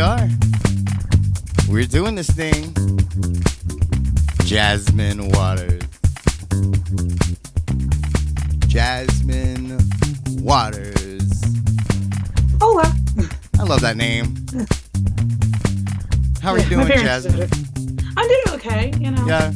are. We're doing this thing. Jasmine Waters. Jasmine Waters. Hola. I love that name. How are you doing, Jasmine? I'm doing okay, Yeah,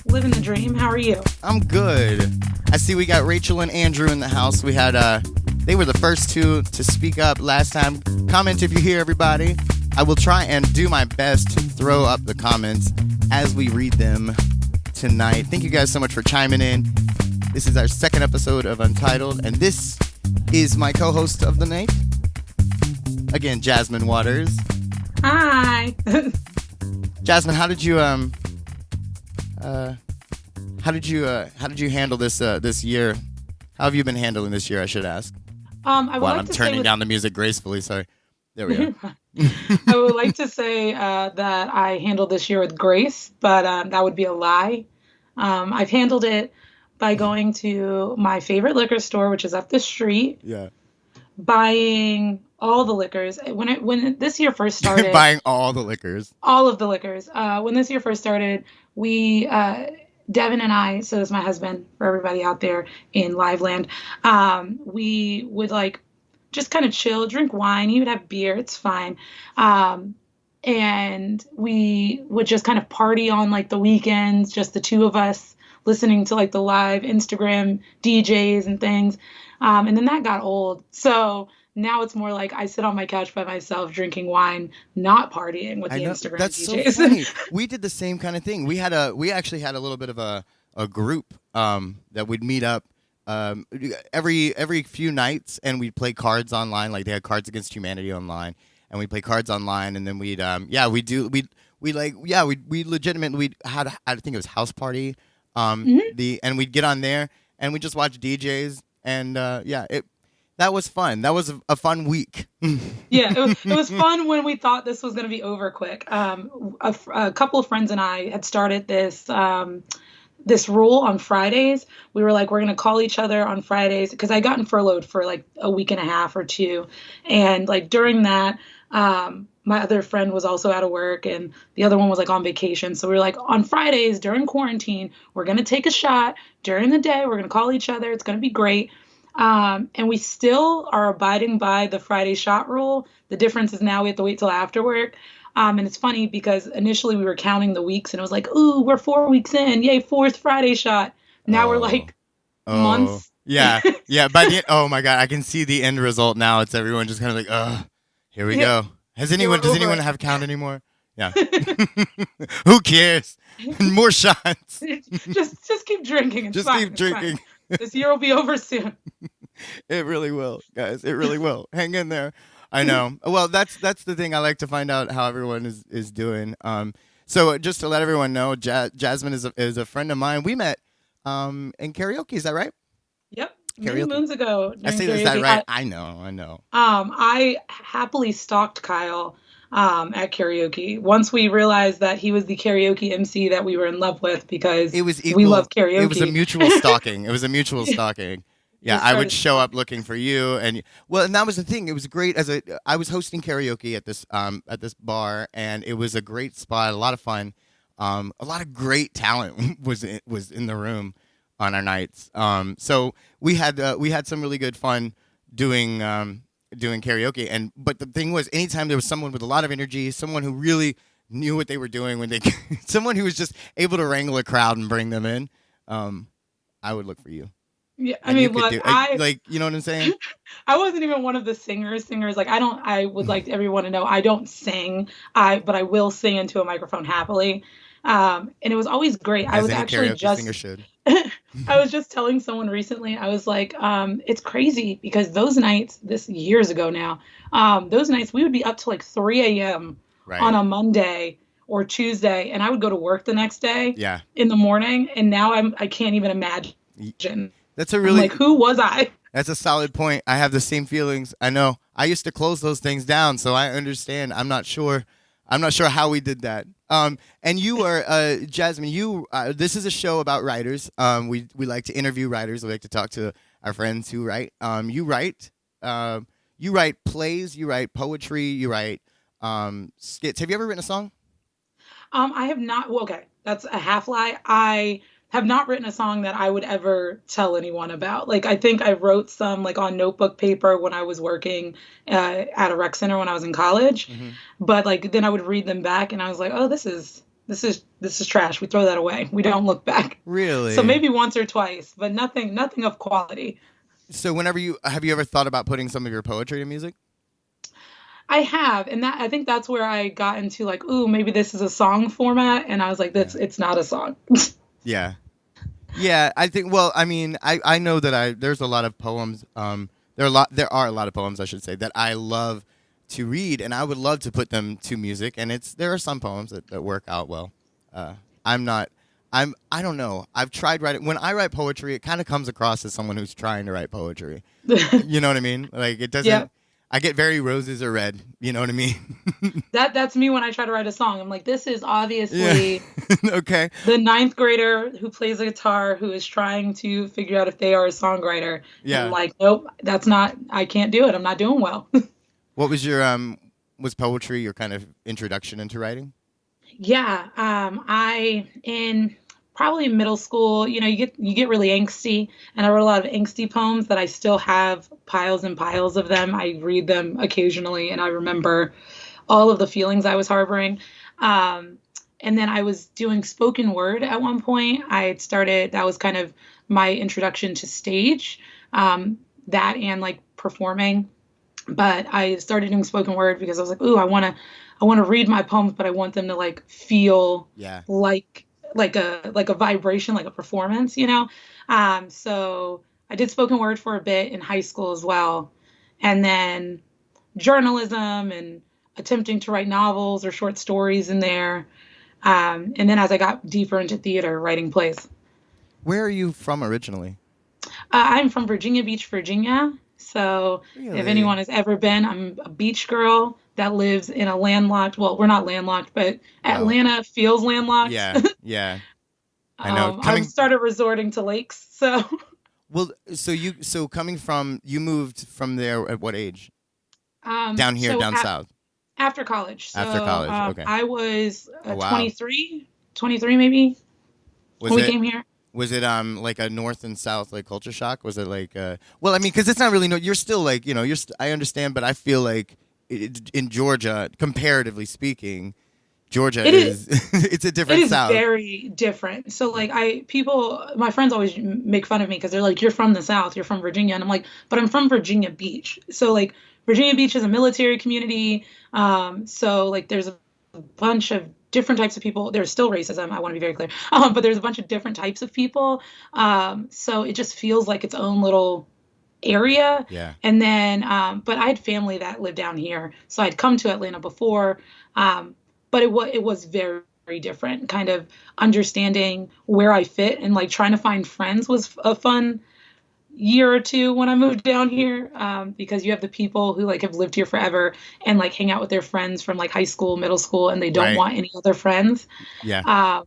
living the dream. How are you? I'm good. I see we got Rachel and Andrew in the house. We had they were the first two to speak up last time. Comment if you hear, everybody. I will try and do my best to throw up the comments as we read them tonight. Thank you guys so much for chiming in. This is our second episode of Untitled, and this is my co-host of the night. Again, Jasmine Waters. Hi. Jasmine, how did you handle this year? How have you been handling this year, I should ask? I'm turning down the music gracefully. Sorry. There we go. I would like to say that I handled this year with grace, but that would be a lie. I've handled it by going to my favorite liquor store, which is up the street. Yeah. Buying all the liquors. When this year first started. Buying all the liquors. All of the liquors. When this year first started, we, Devin and I, so is my husband, for everybody out there in live land, we would just kind of chill, drink wine. He would have beer. It's fine. And we would just kind of party on the weekends, just the two of us listening to the live Instagram DJs and things. And then that got old. So now it's more like I sit on my couch by myself drinking wine, not partying with the Instagram DJs. So funny. We did the same kind of thing. We actually had a little bit of a group that we'd meet up every few nights, and we'd play cards online. Like they had Cards Against Humanity online, and we'd play cards online, and then we legitimately had, I think it was House Party, and we'd get on there and we just watch DJs, and that was fun. That was a fun week. Yeah, it was fun when we thought this was going to be over quick. A couple of friends and I had started this rule on Fridays. We were like, we're going to call each other on Fridays, because I gotten furloughed for a week and a half or two. And during that, my other friend was also out of work, and the other one was on vacation. So we were like, on Fridays during quarantine, we're going to take a shot. During the day, we're going to call each other. It's going to be great. And we still are abiding by the Friday shot rule. The difference is now we have to wait till after work. And it's funny because initially we were counting the weeks, and it was like, ooh, we're 4 weeks in. Yay, fourth Friday shot. Now we're months. Yeah. Yeah. By the end, oh my God, I can see the end result now. It's everyone just kind of here we go. Does anyone have count anymore? Yeah. Who cares? More shots. just keep drinking. Just keep drinking. This year will be over soon. It really will, guys. It really will. Hang in there. I know. Well, that's the thing. I like to find out how everyone is doing. So just to let everyone know, Jasmine is a friend of mine. We met in karaoke. Is that right? Yep. Karaoke. Many moons ago. I say that right. I know. I happily stalked Kyle at karaoke once we realized that he was the karaoke MC that we were in love with, because we love karaoke. It was a mutual stalking. Yeah, I would show up looking for you, and that was the thing. It was great. I was hosting karaoke at this bar, and it was a great spot, a lot of fun. A lot of great talent was in the room on our nights. So we had some really good fun doing karaoke, but the thing was, anytime there was someone with a lot of energy, someone who really knew what they were doing someone who was just able to wrangle a crowd and bring them in, I would look for you. Yeah, I mean, look, you know what I'm saying? I wasn't even one of the singers. I would like everyone to know I don't sing, but I will sing into a microphone happily. And it was always great. As any karaoke singer should. I was just telling someone recently, I was like, it's crazy because those nights, this years ago now, those nights we would be up to 3 a.m. on a Monday or Tuesday, and I would go to work the next day in the morning, and now I can't even imagine. That's a really who was I? That's a solid point. I have the same feelings. I know. I used to close those things down, so I understand. I'm not sure how we did that. And you are Jasmine. This is a show about writers. We like to interview writers. We like to talk to our friends who write. You write. you write plays, you write poetry, you write skits. Have you ever written a song? I have not. Well, okay, that's a half lie. I have not written a song that I would ever tell anyone about. Like, I think I wrote some like on notebook paper when I was working at a rec center when I was in college. Hmm. But like then I would read them back, and I was like, oh, this is trash. We throw that away. We don't look back. So Really? maybe once or twice, but nothing of quality. So whenever you have you ever thought about putting some of your poetry to music? I have, and that I think that's where I got into like, ooh, maybe this is a song format, and I was like, Yeah. that's it's not a song. Yeah. Yeah, I think. Well, I mean, I know that there's a lot of poems. There are a lot of poems, I should say, that I love to read, and I would love to put them to music. And there are some poems that work out well. Uh, I'm not. I don't know. I've tried writing. When I write poetry, it kind of comes across as someone who's trying to write poetry. You know what I mean? Like it Yeah, doesn't. I get very roses are red. You know what I mean? that's me when I try to write a song. I'm like, this is Yeah. obviously Okay. the ninth grader who plays a guitar who is trying to figure out if they are a songwriter. And I'm Yeah. like, nope, that's not. I can't do it. I'm not doing well. What was your was poetry your kind of introduction into writing? Yeah, I in probably middle school, you get really angsty, and I wrote a lot of angsty poems that I still have piles and piles of them. I read them occasionally, and I remember all of the feelings I was harboring. Um, and then I was doing spoken word at one point. I had started, that was kind of my introduction to stage, that and like performing. But I started doing spoken word because I was like, ooh, I want to read my poems, but I want them to like feel Yeah. like like a vibration, like a performance, you know. So I did spoken word for a bit in high school as well, and then journalism and attempting to write novels or short stories in there. And then as I got deeper into theater, writing plays. Where are you from originally? I'm from Virginia Beach, Virginia. So if Really? anyone has ever been, I'm a beach girl that lives in a landlocked, well, we're not landlocked, but Well, Atlanta feels landlocked. yeah, yeah. I know. I've Coming started resorting to lakes. So well, so coming from you moved from there at what age? Down here, so down south, after college. after So college. Okay. I was Oh wow. 23 maybe when Was we it came here. was it like a north and south like culture shock? Was it like well, I mean, because it's not really no. You're still like I understand, but I feel like in Georgia, comparatively speaking, Georgia It is is it's a It different is South. very different. So like my friends always make fun of me because they're like, "You're from the South, you're from Virginia," and I'm like, "But I'm from Virginia Beach." So like Virginia Beach is a military community. So like there's a bunch of different types of people. There's still racism. I want to be very clear. But there's a bunch of different types of people. So it just feels like its own little area. Yeah. And then, but I had family that lived down here, so I'd come to Atlanta before. But it was very different. Kind of understanding where I fit and like trying to find friends was a fun year or two when I moved down here, because you have the people who like have lived here forever and like hang out with their friends from like high school, middle school, and they don't Right. want any other friends. Yeah. Um,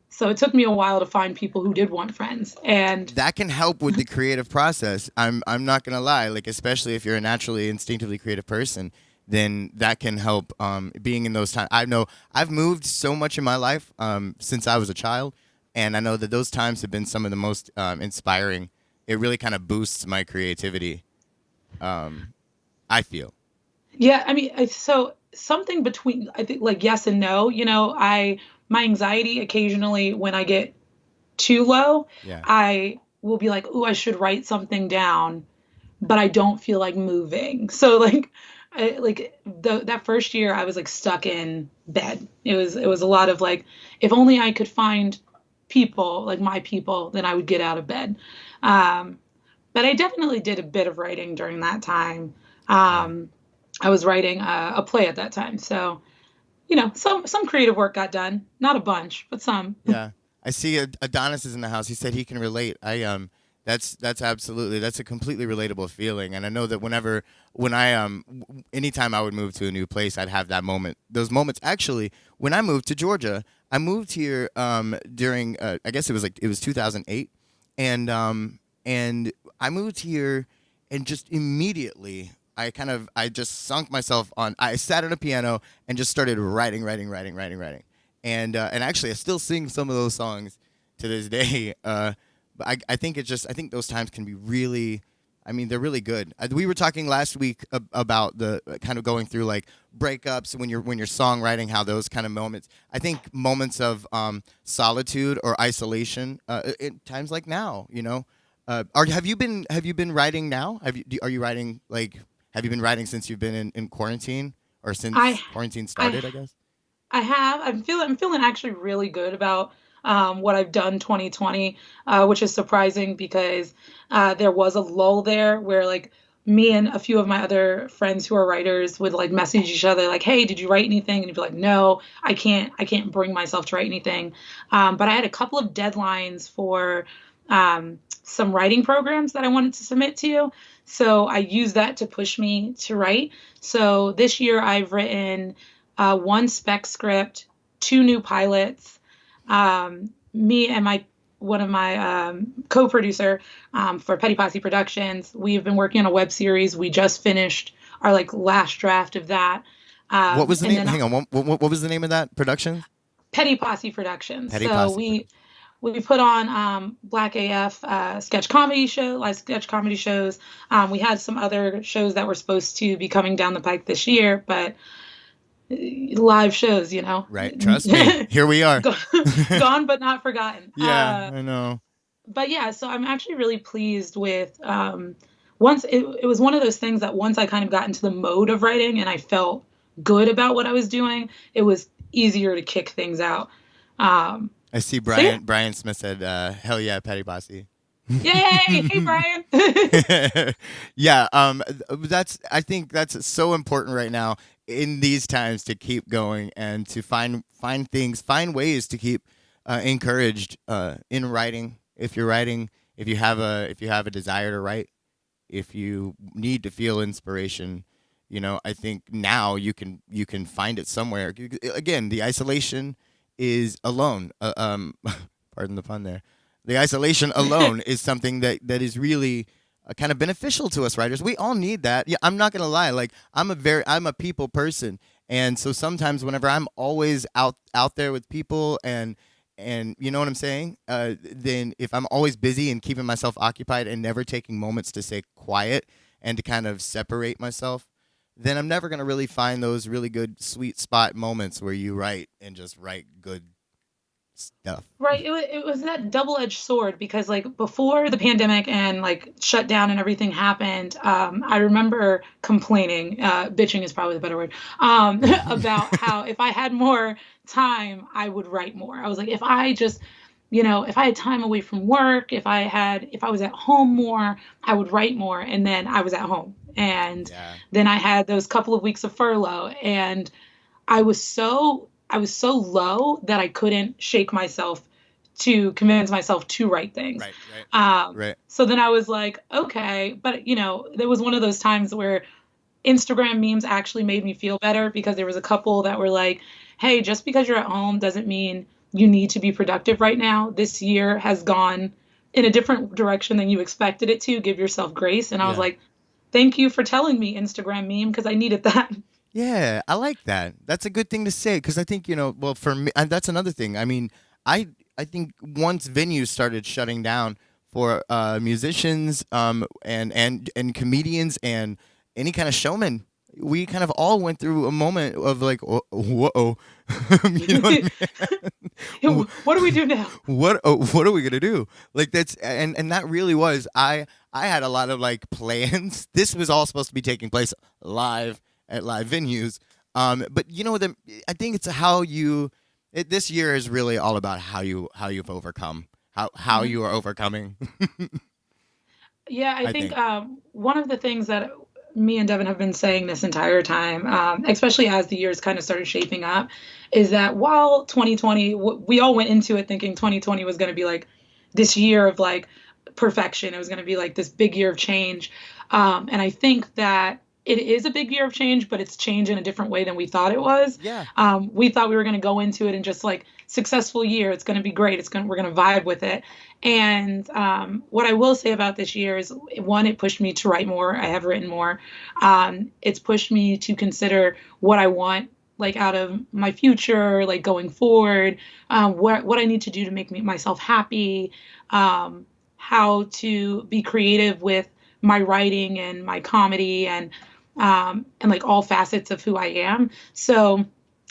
so it took me a while to find people who did want friends. And That can help with the creative process. I'm not gonna lie, like especially if you're a naturally instinctively creative person, then that can help. Being in those times, I know I've moved so much in my life since I was a child, and I know that those times have been some of the most inspiring. It really kind of boosts my creativity. Um, I feel. yeah, I mean, so something between, I think, like yes and no. My anxiety occasionally when I get too low, Yeah. I will be like, "Ooh, I should write something down," but I don't feel like moving. So like, that first year, I was like stuck in bed. It was a lot of like, if only I could find people like my people, then I would get out of bed. Um, but I definitely did a bit of writing during that time. Yeah. Um, I was writing a play at that time, so some creative work got done. Not a bunch, but some. Yeah, I see Adonis is in the house. He said he can relate. That's absolutely that's a completely relatable feeling, and I know that when I anytime I would move to a new place, I'd have that moment. Those moments actually when I moved to Georgia, I moved here during I guess it was 2008, and I moved here, and just immediately. I just sunk myself on. I sat at a piano and just started writing, and actually I still sing some of those songs to this day. But I think I think those times can be really. I mean, they're really good. We were talking last week about the kind of going through like breakups when you're songwriting, how those kind of moments. I think moments of solitude or isolation, at times like now, have you been writing now? Are you writing like have you been writing since you've been in quarantine or I since quarantine I started? I guess. I have. I'm feeling actually really good about what I've done 2020, which is surprising because there was a lull there where like me and a few of my other friends who are writers would like message each other like, "Hey, did you write anything?" And you'd be like, "No, I can't. I can't bring myself to write anything." But I had a couple of deadlines for some writing programs that I wanted to submit to, so I used that to push me to write. So this year I've written one spec script, two new pilots. Me and my one of my co-producer for Petty Posse Productions. We've been working on a web series. We just finished our like last draft of that. What was the And name? then Hang on. What was the name of that production? Petty Posse Productions. Petty So Posse we production. we put on Black AF sketch comedy show, live sketch comedy shows. We had some other shows that were supposed to be coming down the pike this year, but live shows, Right. Trust me. Here we are. gone but not forgotten. Yeah, I know. But yeah, so I'm actually really pleased with once it was one of those things that once I kind of got into the mode of writing and I felt good about what I was doing, it was easier to kick things out. Um, I see so yeah, Brian Smith said, "Hell yeah, Petty Posse." yay! Hey Brian. Yeah, that's I think that's so important right now in these times to keep going and to find ways to keep encouraged in writing. If you're writing, if you have a desire to write, if you need to feel inspiration, I think now you can find it somewhere. Again, the isolation is alone. Pardon the pun there. The isolation alone is something that is really kind of beneficial to us writers. We all need that. Yeah, I'm not gonna lie. Like I'm a people person, and so sometimes whenever I'm always out there with people and you know what I'm saying, then if I'm always busy and keeping myself occupied and never taking moments to stay quiet and to kind of separate myself, then I'm never gonna really find those really good sweet spot moments where you write and just write good stuff. Right. It was that double-edged sword because like before the pandemic and like shutdown and everything happened, I remember complaining, bitching is probably the better word, about how if I had more time, I would write more. I was like, if I just, if I had time away from work, if I was at home more, I would write more. And then I was at home. And Yeah. then I had those couple of weeks of furlough and I was so low that I couldn't shake myself to convince myself to write things. Right. Right. Um, Right. so then I was like, okay, but there was one of those times where Instagram memes actually made me feel better because there was a couple that were like, hey, just because you're at home doesn't mean you need to be productive right now. This year has gone in a different direction than you expected it to. Give yourself grace. And I was Yeah. like, thank you for telling me Instagram meme because I needed that. Yeah, I like that. That's a good thing to say because I think well, for me, and that's another thing. I mean, I I think once venues started shutting down for musicians, and comedians and any kind of showman, we kind of all went through a moment of like, whoa, you know what I mean? What do we do now? What are we gonna do? Like that's and that really was I had a lot of like plans. This was all supposed to be taking place live at live venues. But I think it's how this year is really all about how you've overcome how Mhm. you are overcoming. Yeah, I I think think. one of the things that me and Devin have been saying this entire time, especially as the years kind of started shaping up, is that while 2020, we all went into it thinking 2020 was going to be like this year of like perfection. It was going to be like this big year of change. And I think that it is a big year of change, but it's change in a different way than we thought it was. Yeah. We thought we were going to go into it and just like successful year. It's going to be great. We're going to vibe with it. And what I will say about this year is one, it pushed me to write more. I have written more. It's pushed me to consider what I want like out of my future, like going forward, what I need to do to make myself happy, how to be creative with my writing and my comedy and like all facets of who I am. So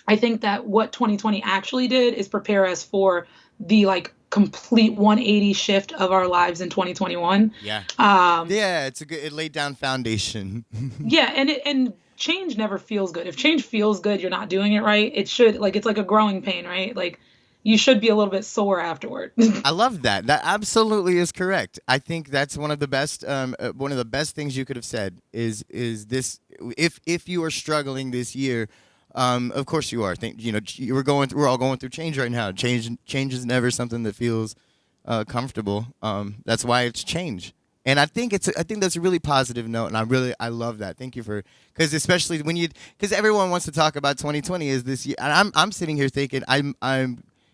I think that what 2020 actually did is prepare us for the like complete 180 shift of our lives in 2021. Yeah. Um, Yeah, it laid down foundation. yeah, and change never feels good. If change feels good, you're not doing it right. It should like it's like a growing pain, right? Like you should be a little bit sore afterward. I love that. That absolutely is correct. I think that's one of the best things you could have said is this. If you are struggling this year, of course you are. We're all going through change right now. Change is never something that feels comfortable. That's why it's change. And I think that's a really positive note, and I love that. Thank you for because especially because everyone wants to talk about 2020 is this year, and I'm sitting here thinking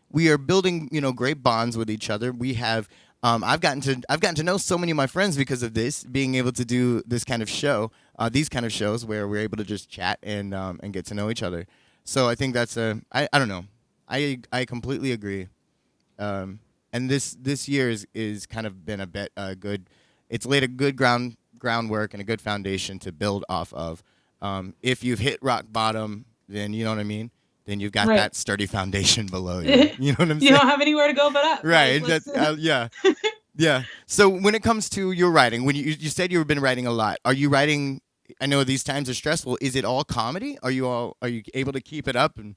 we are building great bonds with each other. We have I've gotten to know so many of my friends because of this, being able to do this kind of show, these kind of shows where we're able to just chat and get to know each other. So I think that's I don't know, I completely agree. And this year is kind of been a bit good. It's laid a good groundwork and a good foundation to build off of. If you've hit rock bottom, then you know what I mean. Then you've got Right. that sturdy foundation below you. You know what I'm You saying? don't have anywhere to go but up. Right. Like, That yeah. Yeah. So when it comes to your writing, when you said you've been writing a lot, are you writing? I know these times are stressful. Is it all comedy? Are you able to keep it up? And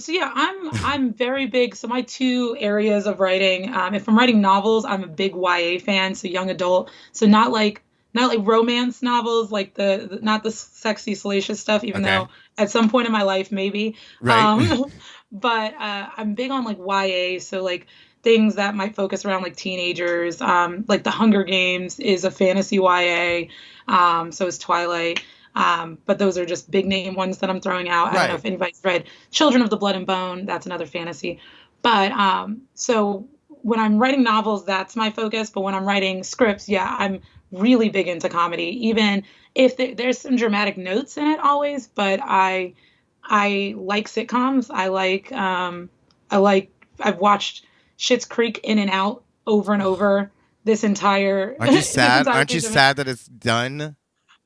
so yeah, I'm very big. So my two areas of writing, if I'm writing novels, I'm a big YA fan, so young adult. So not like romance novels, like not the sexy salacious stuff, even okay, though at some point in my life maybe. right. Um, but I'm big on like YA, so like things that might focus around like teenagers. Like The Hunger Games is a fantasy YA. So is Twilight. But those are just big name ones that I'm throwing out. I don't know Right. if anybody's read Children of the Blood and Bone. That's another fantasy. But so when I'm writing novels, that's my focus. But when I'm writing scripts, yeah, I'm really big into comedy. Even if there's some dramatic notes in it always, but I like sitcoms. I like I've watched Schitt's Creek in and out over and over this entire Aren't you this sad? entire Aren't you season. sad that it's done?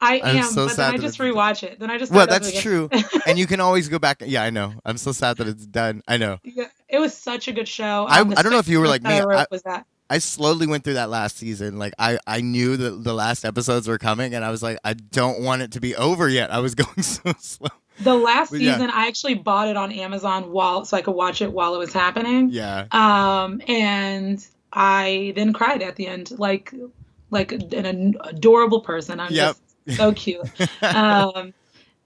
I I'm am, so but then sad I that just it's done. rewatch it. Then I just Well, start over that's again. true. And you can always go back. Yeah, I know. I'm so sad that it's done. I know. Yeah, it was such a good show. The I don't know second if you were script like that I me. wrote was that. I slowly went through that last season. Like I knew that the last episodes were coming, and I was like, I don't want it to be over yet. I was going so slow. The last But yeah, season, I actually bought it on Amazon while so I could watch it while it was happening. yeah, And I then cried at the end, like an adorable person. I'm yep. just so cute. Um,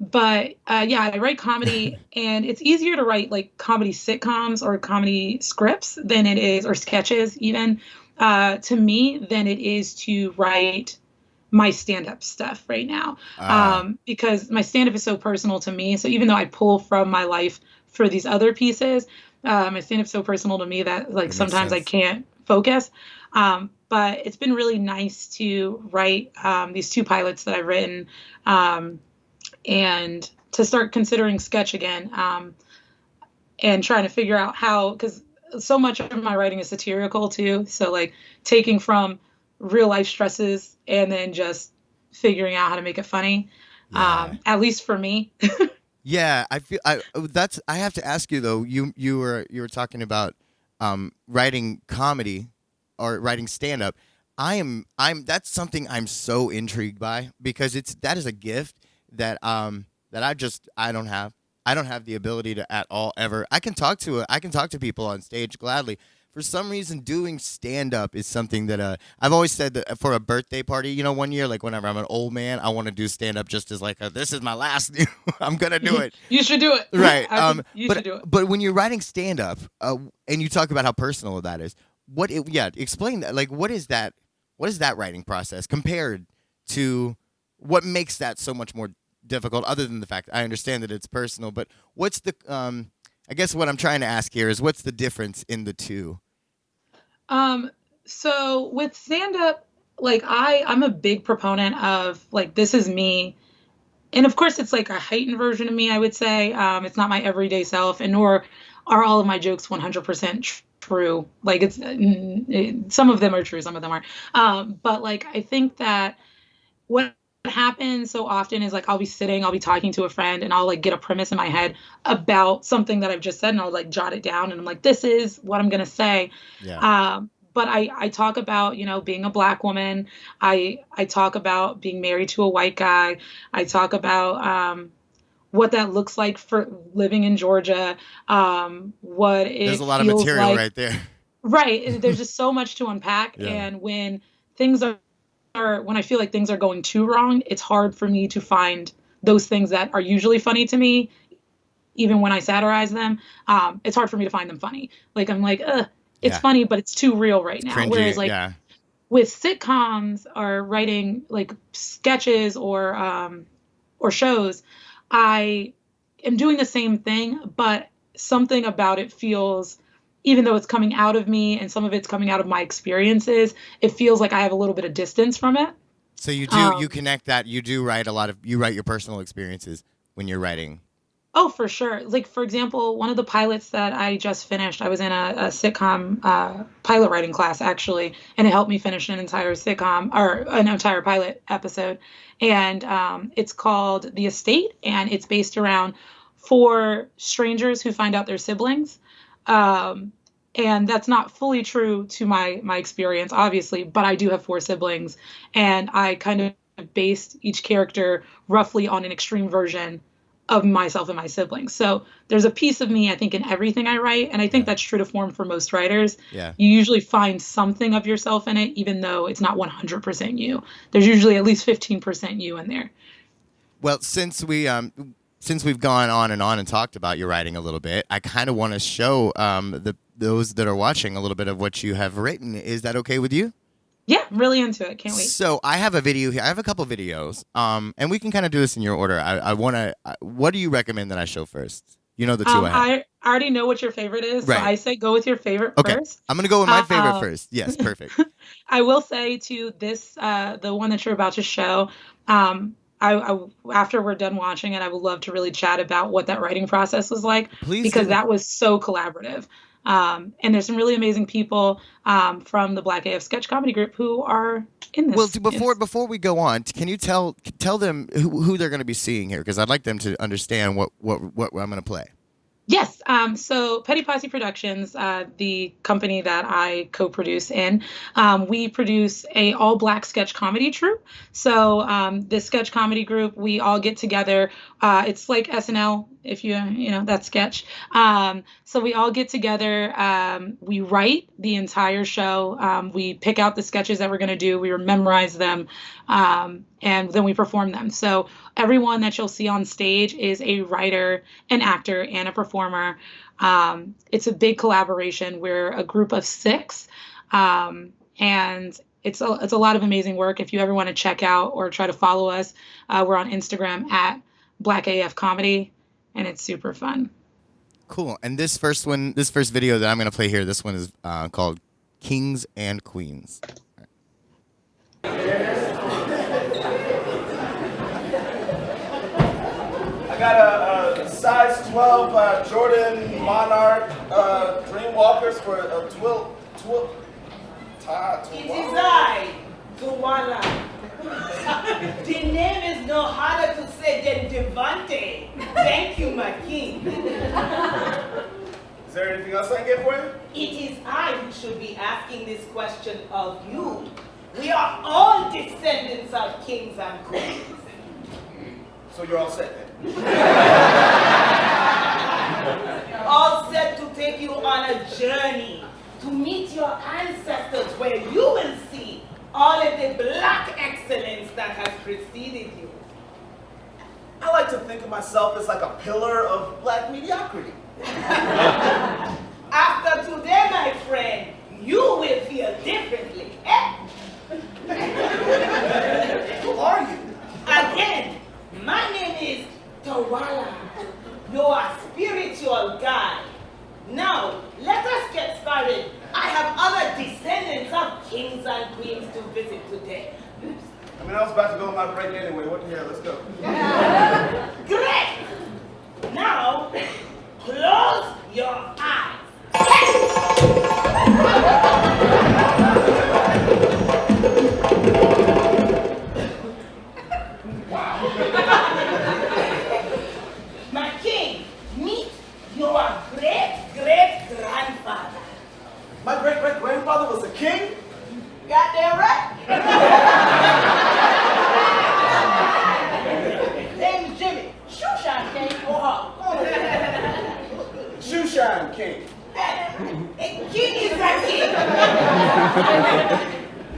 but yeah, I write comedy, and it's easier to write like comedy sitcoms or comedy scripts than it is, or sketches even, to me, than it is to write my stand-up stuff right now. uh, Because my stand-up is so personal to me. So even though I pull from my life for these other pieces, my stand-up is so personal to me that like that makes sometimes I sense. can't focus. But it's been really nice to write these two pilots that I've written. And to start considering sketch again, and trying to figure out how, because so much of my writing is satirical too. So like taking from real life stresses and then just figuring out how to make it funny. Yeah, At least for me. yeah. I feel that's. I have to ask you though. You were talking about writing comedy or writing stand up. I'm that's something I'm so intrigued by because that is a gift that I don't have. I don't have the ability to at all ever. I can talk to people on stage gladly. For some reason, doing stand up is something that I've always said that for a birthday party. One year, like whenever I'm an old man, I want to do stand up just as like this is my last. I'm gonna do it. You should do it. Right. I think you should do it. But when you're writing stand up, and you talk about how personal that is, yeah, explain that. Like, what is that? What is that writing process compared to what makes that so much more difficult? Other than the fact I understand that it's personal, but what's the I guess what I'm trying to ask here is what's the difference in the two? Um, so with stand up, like I'm a big proponent of like this is me. And of course it's like a heightened version of me, I would say. It's not my everyday self, and nor are all of my jokes 100% true. Like some of them are true, some of them aren't. But like I think that what happens so often is like I'll be talking to a friend and I'll like get a premise in my head about something that I've just said and I'll like jot it down and I'm like, this is what I'm gonna say. Yeah. But I talk about, being a black woman. I talk about being married to a white guy. I talk about what that looks like for living in Georgia, what There's it a lot of feels material like. right there. Right. There's just so much to unpack. Yeah. And when things when I feel like things are going too wrong, it's hard for me to find those things that are usually funny to me, even when I satirize them. It's hard for me to find them funny. Like I'm like, it's Yeah. funny, but it's too real right It's now. cringy. Whereas like Yeah. with sitcoms or writing like sketches or shows, I am doing the same thing, but something about it feels, even though it's coming out of me and some of it's coming out of my experiences, it feels like I have a little bit of distance from it. So you Um, connect that, you write you write your personal experiences when you're writing. Oh, for sure. Like, for example, one of the pilots that I just finished, I was in a sitcom pilot writing class, actually, and it helped me finish an entire sitcom or an entire pilot episode. And it's called The Estate, and it's based around four strangers who find out they're siblings. Um, and that's not fully true to my experience, obviously, but I do have four siblings, and I kind of based each character roughly on an extreme version of myself and my siblings. So there's a piece of me, I think, in everything I write. And I think Yeah. that's true to form for most writers. Yeah. You usually find something of yourself in it, even though it's not 100% you. There's usually at least 15% you in there. Well, since we've gone on and talked about your writing a little bit, I kind of want to show those that are watching a little bit of what you have written. Is that okay with you? Yeah, I'm really into it. Can't wait. So I have a video here. I have a couple videos, and we can kind of do this in your order. I want to. What do you recommend that I show first? You know the two I have. I already know what your favorite is, Right. so I say go with your favorite Okay, first. I'm gonna go with my favorite Uh, first. Yes, perfect. I will say to this, the one that you're about to show, after we're done watching it, I would love to really chat about what that writing process was like Please because do. that was so collaborative. And there's some really amazing people from the Black AF Sketch Comedy Group who are in this. Well, before we go on, can you tell them who they're going to be seeing here? Because I'd like them to understand what I'm going to play. Yes. So Petty Posse Productions, the company that I co-produce in, we produce a all-black sketch comedy troupe. So this sketch comedy group, we all get together. It's like SNL, if that sketch. So we all get together. We write the entire show. We pick out the sketches that we're going to do. We memorize them. And then we perform them. So everyone that you'll see on stage is a writer, an actor, and a performer. It's a big collaboration. We're a group of 6, and it's a lot of amazing work. If you ever want to check out or try to follow us, we're on Instagram at Black AF Comedy, and it's super fun. Cool. And this first video that I'm going to play here, this one is called Kings and Queens. I got a size 12 Jordan Monarch Dreamwalkers for a It is I, Tuwala. The name is no harder to say than Devante. Thank you, my king. Is there anything else I can get for you? It is I who should be asking this question of you. We are all descendants of kings and queens. So you're all set then? All set to take you on a journey to meet your ancestors where you will see all of the black excellence that has preceded you. I like to think of myself as like a pillar of black mediocrity. After today, my friend, you will feel differently. Eh? Who are you? I visit today. I mean, I was about to go on my break anyway. What the hell? Let's go. Great! Now, close your eyes. My king, meet your great-great-grandfather. My great-great-grandfather was a king? Goddamn right. Name is Jimmy. Shoeshine King or Harlem. Shoeshine king. A king is a king.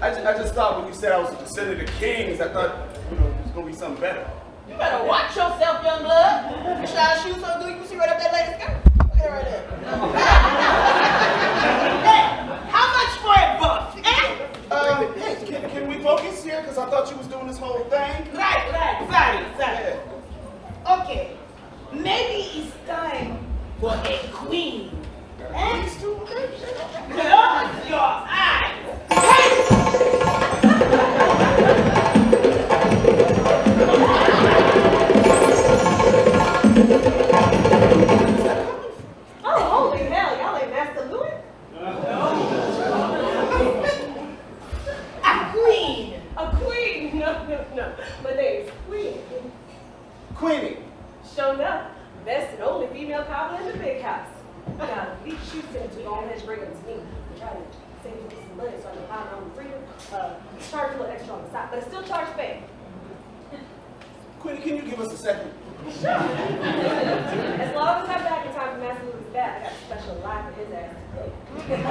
I just thought when you said I was a descendant of kings, I thought, it was going to be something better. You better watch yourself, young blood. You shine shoes so good you can see right up that lady's skirt. Look at her right there. Hey, how much for a buff, eh? Hey, can we focus here? Because I thought you was doing this whole thing. Right. Sorry. Okay, maybe it's time for a queen. Eh? Close your eyes. Oh, holy hell, y'all ain't Master Louis? A queen. A queen? No. My name's Queen. Queenie. Shown up. Best and only female cobbler in the big house. Now, these shoes said to go ahead and bring them to me. I'm trying to save me some money so I can buy my own freedom. Charge a little extra on the side, but I still charge fair. Queenie, can you give us a second? Sure. As long as I'm back in time for Master Louis' bath, I got a special line for his ass today.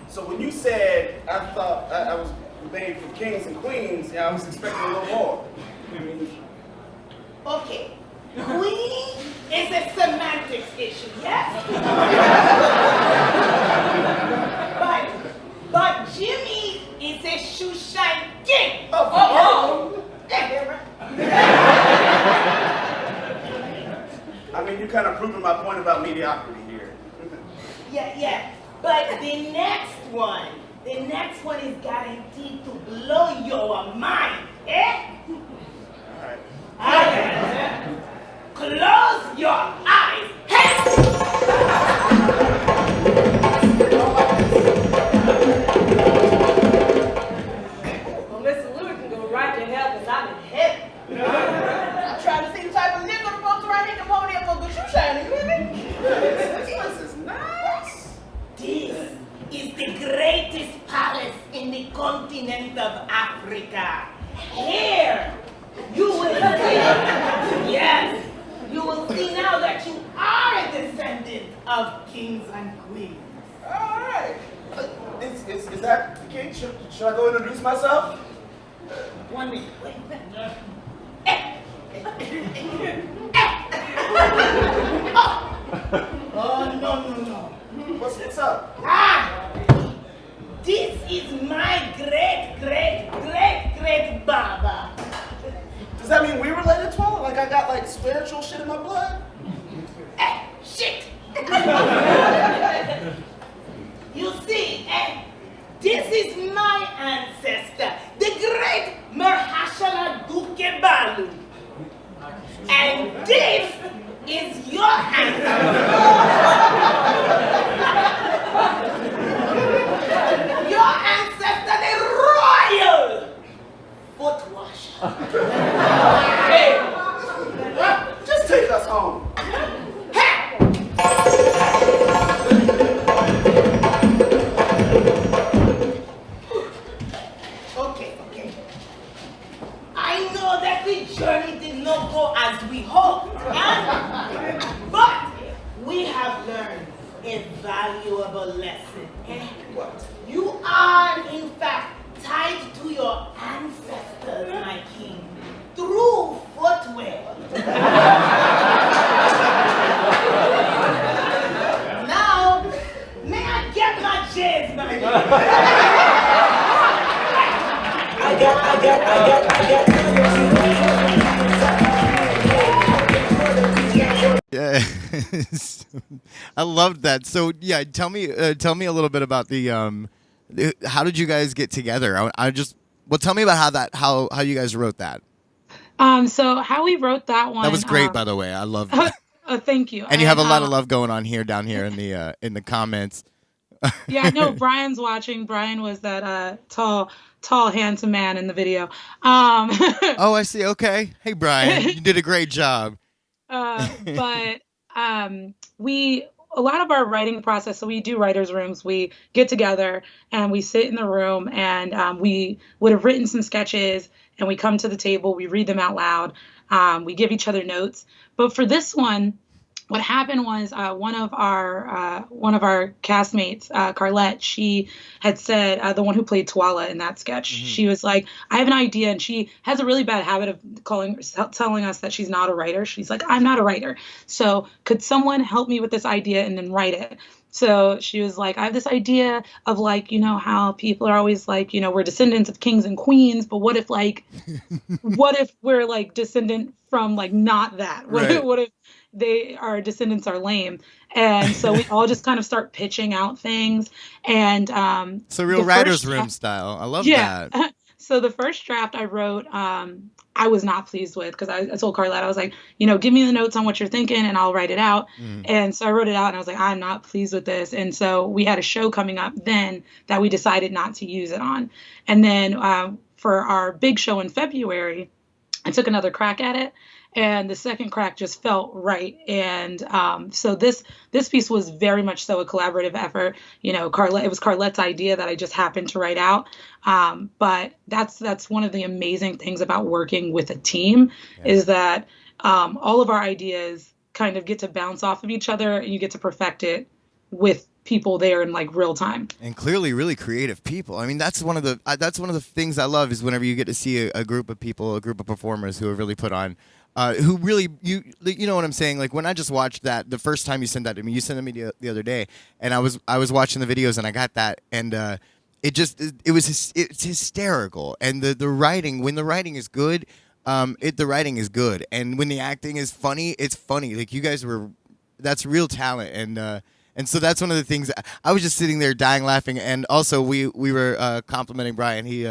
So when you said I thought I was made for kings and queens, I was expecting a little more. Okay. Queen is a semantics issue, yes? but Jimmy is a shoeshine king. Oh. Yeah. I mean, you're kind of proving my point about mediocrity here. Yeah. But the next one is guaranteed to blow your mind, eh? All right. Close your eyes. Hey! Well, Mr. Louis can go right to hell because I'm in heaven. I'm trying to see the type of nigga the folks around here can pony up for good shoe shining, you hear me? This place is nice. This is the greatest palace in the continent of Africa. Here, you will see, yes, you will see now that you are a descendant of kings and queens. All right. Is that the king? Should I go introduce myself? 1 minute, wait. Oh, no. What's up? This is my great Baba. Does that mean we related, Twala? Like I got like spiritual shit in my blood? Shit. You see, this is my ancestor, the great Mahershala Dukebalu. And this is your ancestor. Your ancestor, the royal foot washer. Hey! Just take us home. Okay. I know that the journey did not go as we hoped, but we have learned a valuable lesson. What? You are, in fact, tied to your ancestors, my king, through footwear. Now, may I get my jazz, my king? I get. Yes. I loved that. So yeah, tell me a little bit about how did you guys get together? Tell me about how you guys wrote that. So how we wrote that That was one, great, by the way. I love that. thank you. And you have And a lot of love going on here down here in the comments. yeah, I know Brian's watching. Brian was that tall, handsome man in the video. Um, Oh, I see. Okay. Hey, Brian, you did a great job. but we a lot of our writing process. So we do writers' rooms. We get together and we sit in the room, and we would have written some sketches, and we come to the table. We read them out loud. We give each other notes. But for this one, what happened was one of our castmates, Carlette, she had said, the one who played Twala in that sketch, she was like, I have an idea, and she has a really bad habit of telling us that she's not a writer. She's like, I'm not a writer, so could someone help me with this idea and then write it? So she was like, I have this idea of, like, how people are always like, we're descendants of kings and queens, but what if we're like descendant from like not that? Right. What if our descendants are lame? And so we all just kind of start pitching out things. And So real the writer's first room draft- style. I love yeah. that. So the first draft I wrote, I was not pleased with, because I told Carlette, I was like, give me the notes on what you're thinking and I'll write it out. And so I wrote it out and I was like, I'm not pleased with this. And so we had a show coming up then that we decided not to use it on. And then for our big show in February, I took another crack at it, and the second crack just felt right. And so this piece was very much so a collaborative effort. Carlette, it was Carlette's idea that I just happened to write out. But that's one of the amazing things about working with a team, is that all of our ideas kind of get to bounce off of each other, and you get to perfect it with people there in like real time. And clearly really creative people. I mean, that's one of the things I love, is whenever you get to see a group of people, a group of performers who are really put on, who really, you know what I'm saying? Like, when I just watched that the first time you sent that to me, you sent it to me the other day, and I was watching the videos and I got that, and it's hysterical. And the writing, when the writing is good, the writing is good, and when the acting is funny, it's funny. Like, you guys that's real talent. And so that's one of the things. I was just sitting there dying laughing, and also we were complimenting Brian. He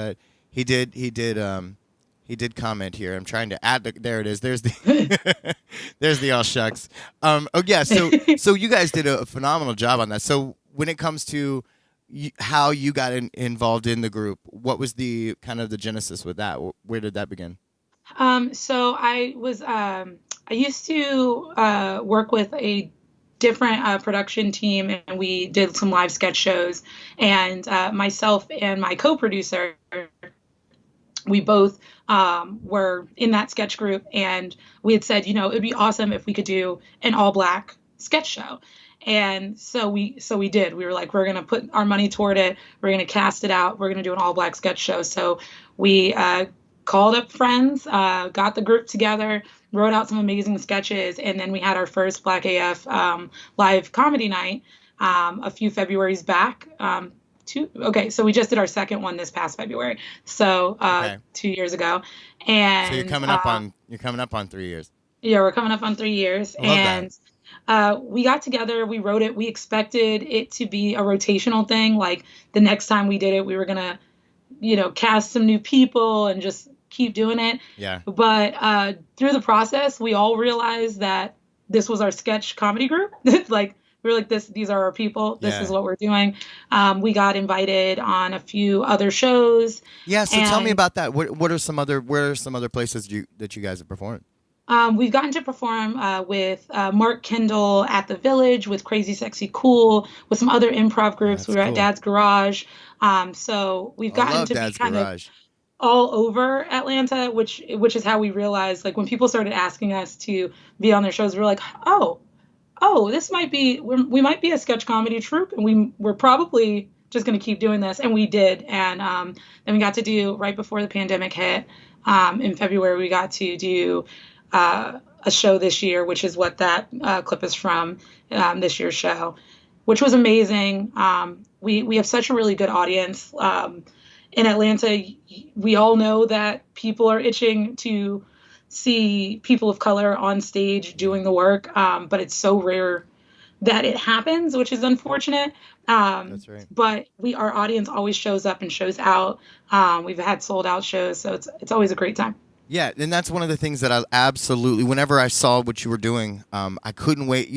did comment here. I'm trying to add. There it is. There's the there's the all shucks. Oh yeah. So you guys did a phenomenal job on that. So when it comes to how you got involved in the group, what was the kind of the genesis with that? Where did that begin? So I used to work with a different production team, and we did some live sketch shows, and myself and my co-producer, we both were in that sketch group, and we had said, it'd be awesome if we could do an all black sketch show. And so we did. We were like, we're going to put our money toward it. We're going to cast it out. We're going to do an all black sketch show. So we called up friends, got the group together, wrote out some amazing sketches, and then we had our first Black AF live comedy night a few Februarys back. So we just did our second one this past February, so 2 years ago. And so you're coming up on 3 years. Yeah, we're coming up on 3 years. I love that. We got together, we wrote it. We expected it to be a rotational thing. Like, the next time we did it, we were gonna, cast some new people and just keep doing it. Yeah. But through the process, we all realized that this was our sketch comedy group. Like, we were like, these are our people. This is what we're doing. We got invited on a few other shows. Yeah. So tell me about that. Where are some other places that you guys have performed? We've gotten to perform with Mark Kendall at the Village, with Crazy Sexy Cool, with some other improv groups. We were at Dad's Garage. So we've gotten to be kind of all over Atlanta, which is how we realized, like, when people started asking us to be on their shows, we were like, oh, we might be a sketch comedy troupe, and we're probably just going to keep doing this. And we did. And then we got to do, right before the pandemic hit, in February, we got to do a show this year, which is what that clip is from, this year's show, which was amazing. We have such a really good audience. In Atlanta, we all know that people are itching to see people of color on stage doing the work, but it's so rare that it happens, which is unfortunate. That's right. But our audience always shows up and shows out. We've had sold out shows, so it's always a great time. Yeah, and that's one of the things that I absolutely, whenever I saw what you were doing, I couldn't wait.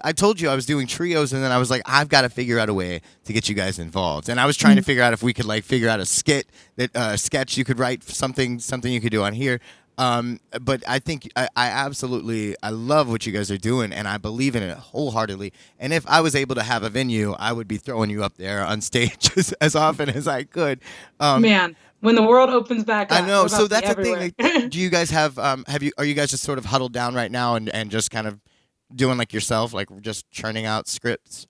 I told you I was doing trios, and then I was like, I've got to figure out a way to get you guys involved. And I was trying to figure out if we could like figure out a sketch you could write, something you could do on here. But I think I absolutely, I love what you guys are doing, and I believe in it wholeheartedly. And if I was able to have a venue, I would be throwing you up there on stage as often as I could. Man, when the world opens back up, I know. we're about So to be that's the thing. everywhere. Like, do you guys are you guys just sort of huddled down right now and just kind of doing like yourself, like just churning out scripts?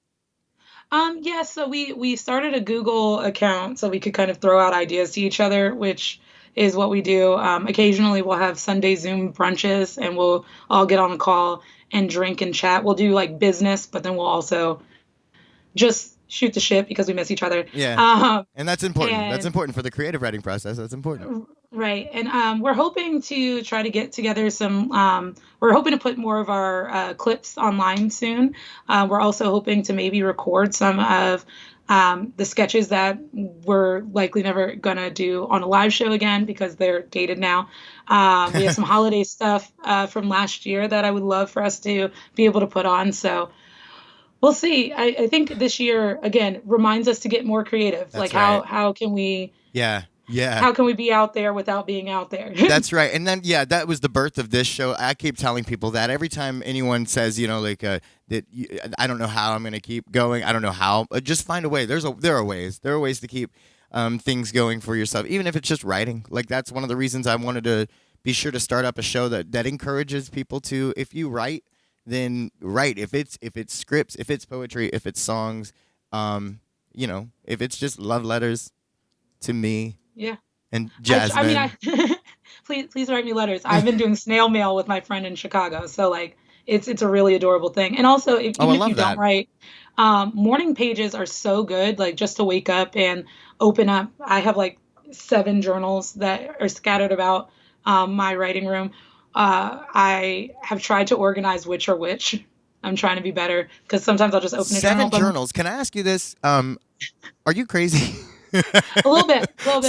Yeah, so we started a Google account so we could kind of throw out ideas to each other, which is what we do. Occasionally we'll have Sunday Zoom brunches and we'll all get on a call and drink and chat. We'll do like business, but then we'll also just shoot the shit because we miss each other. Yeah. And that's important. That's and important for the creative writing process. That's important. Right. And we're hoping to try to get together we're hoping to put more of our clips online soon. We're also hoping to maybe record some of the sketches that we're likely never going to do on a live show again because they're dated now. We have some holiday stuff from last year that I would love for us to be able to put on. So we'll see. I think this year, again, reminds us to get more creative. That's like right. how can we... Yeah. Yeah. How can we be out there without being out there? That's right. And then, yeah, that was the birth of this show. I keep telling people that every time anyone says, I don't know how I'm going to keep going. I don't know how. Just find a way. There are ways. There are ways to keep things going for yourself, even if it's just writing. Like, that's one of the reasons I wanted to be sure to start up a show that encourages people to, if you write, then write. If it's scripts, if it's poetry, if it's songs, if it's just love letters to me. Yeah. And Jasmine. Please write me letters. I've been doing snail mail with my friend in Chicago, so like it's a really adorable thing. And also, even if you don't write, morning pages are so good. Like just to wake up and open up. I have like 7 journals that are scattered about my writing room. I have tried to organize which are which. I'm trying to be better because sometimes I'll just open a journal. 7 journals. Can I ask you this? Are you crazy? A little bit. So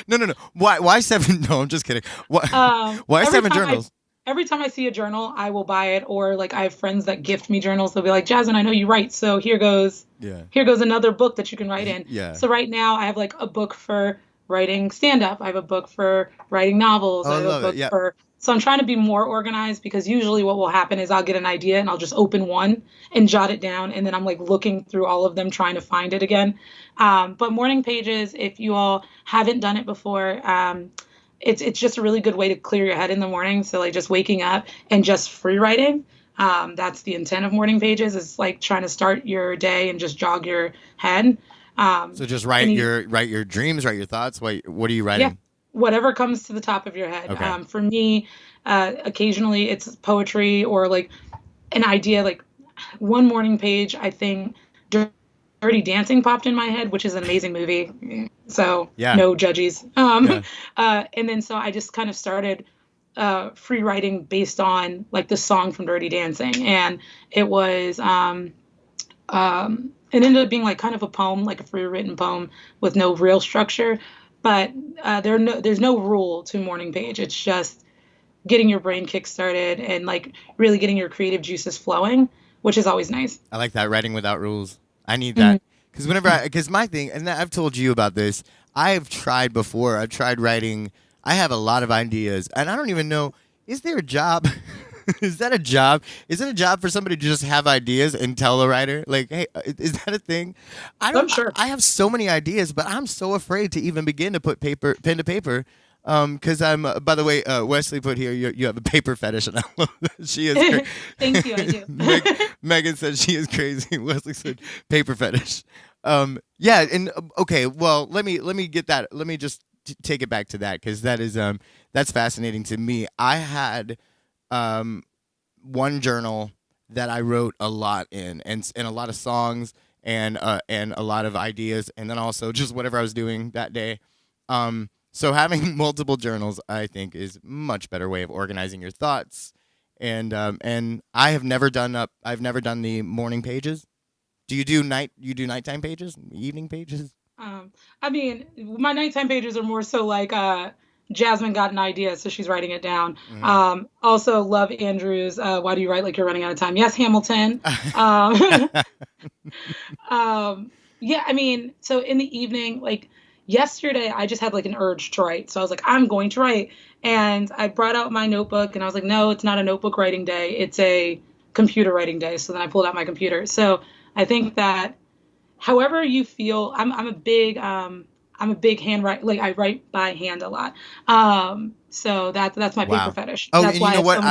no. Why 7? No, I'm just kidding. Why 7 journals? Every time I see a journal, I will buy it. Or like I have friends that gift me journals. They'll be like, Jasmine, I know you write, so here goes another book that you can write in. Yeah. So right now I have like a book for writing stand-up. I have a book for writing novels. I have a book for... So I'm trying to be more organized because usually what will happen is I'll get an idea and I'll just open one and jot it down. And then I'm like looking through all of them trying to find it again. But morning pages, if you all haven't done it before, it's just a really good way to clear your head in the morning. So like just waking up and just free writing. That's the intent of morning pages, is like trying to start your day and just jog your head. So just write your dreams, write your thoughts. What are you writing? Yeah. Whatever comes to the top of your head. Okay. For me, occasionally it's poetry or like an idea. Like one morning page, I think Dirty Dancing popped in my head, which is an amazing movie. So no judges. And then so I just kind of started free writing based on like the song from Dirty Dancing, and it was it ended up being like kind of a poem, like a free written poem with no real structure. But there's no rule to morning page. It's just getting your brain kick-started and like really getting your creative juices flowing, which is always nice. I like that, writing without rules. I need that because because my thing, and I've told you about this. I've tried before. I've tried writing. I have a lot of ideas, and I don't even know. Is there a job? Is that a job? Is it a job for somebody to just have ideas and tell the writer, like, hey, is that a thing? I'm sure. I have so many ideas, but I'm so afraid to even begin to put pen to paper. Because I'm, by the way, Wesley put here, you have a paper fetish, and I love that. She is. Thank you, I do. Megan said she is crazy. Wesley said paper fetish. Yeah, and okay, well, let me get that. Let me just take it back to that because that is that's fascinating to me. I had one journal that I wrote a lot in, and a lot of songs and a lot of ideas, and then also just whatever I was doing that day. So having multiple journals, I think, is a much better way of organizing your thoughts and I've never done the morning pages. Do you do nighttime pages, evening pages? I mean, my nighttime pages are more so like Jasmine got an idea, so she's writing it down. Also, love Andrew's. Why do you write like you're running out of time? Yes, Hamilton. Yeah, I mean, so in the evening, like yesterday, I just had like an urge to write. So I was like, I'm going to write. And I brought out my notebook and I was like, no, it's not a notebook writing day. It's a computer writing day. So then I pulled out my computer. So I think that however you feel, I'm a big handwrite, like I write by hand a lot. So that's my paper fetish. Oh, That's and why you know what?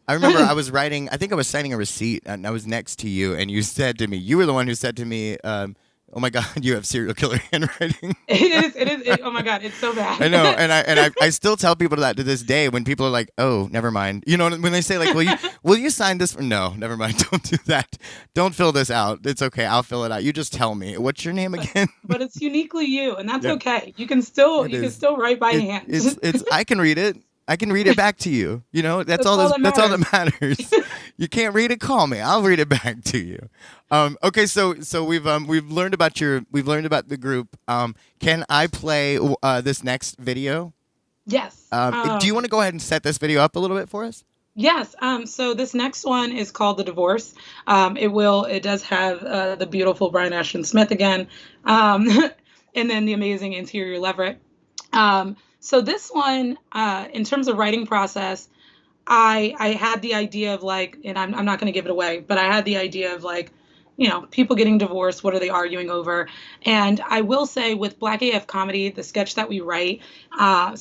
I remember I was writing. I think I was signing a receipt, and I was next to you, and you said to me, you were the one who said to me, "Oh my God, you have serial killer handwriting." It is. Oh my God, it's so bad. I know, and I still tell people that to this day when people are like, "Oh, never mind." You know, when they say like, "Will you sign this?" No, never mind. Don't do that. Don't fill this out. It's okay. I'll fill it out. You just tell me. What's your name again? But it's uniquely you, and that's okay. You can still write by hand. It's I can read it. I can read it back to you. You know, that's all that matters. You can't read it, call me. I'll read it back to you. Okay, so we've learned about the group. Can I play this next video? Yes. Do you want to go ahead and set this video up a little bit for us? Yes. So this next one is called The Divorce. It does have the beautiful Brian Ashton Smith again, and then the amazing Interior Leverett. So this one, in terms of writing process, I had the idea of like, and I'm not going to give it away, but I had the idea of like, you know, people getting divorced, what are they arguing over? And I will say with Black AF Comedy, the sketches that we write are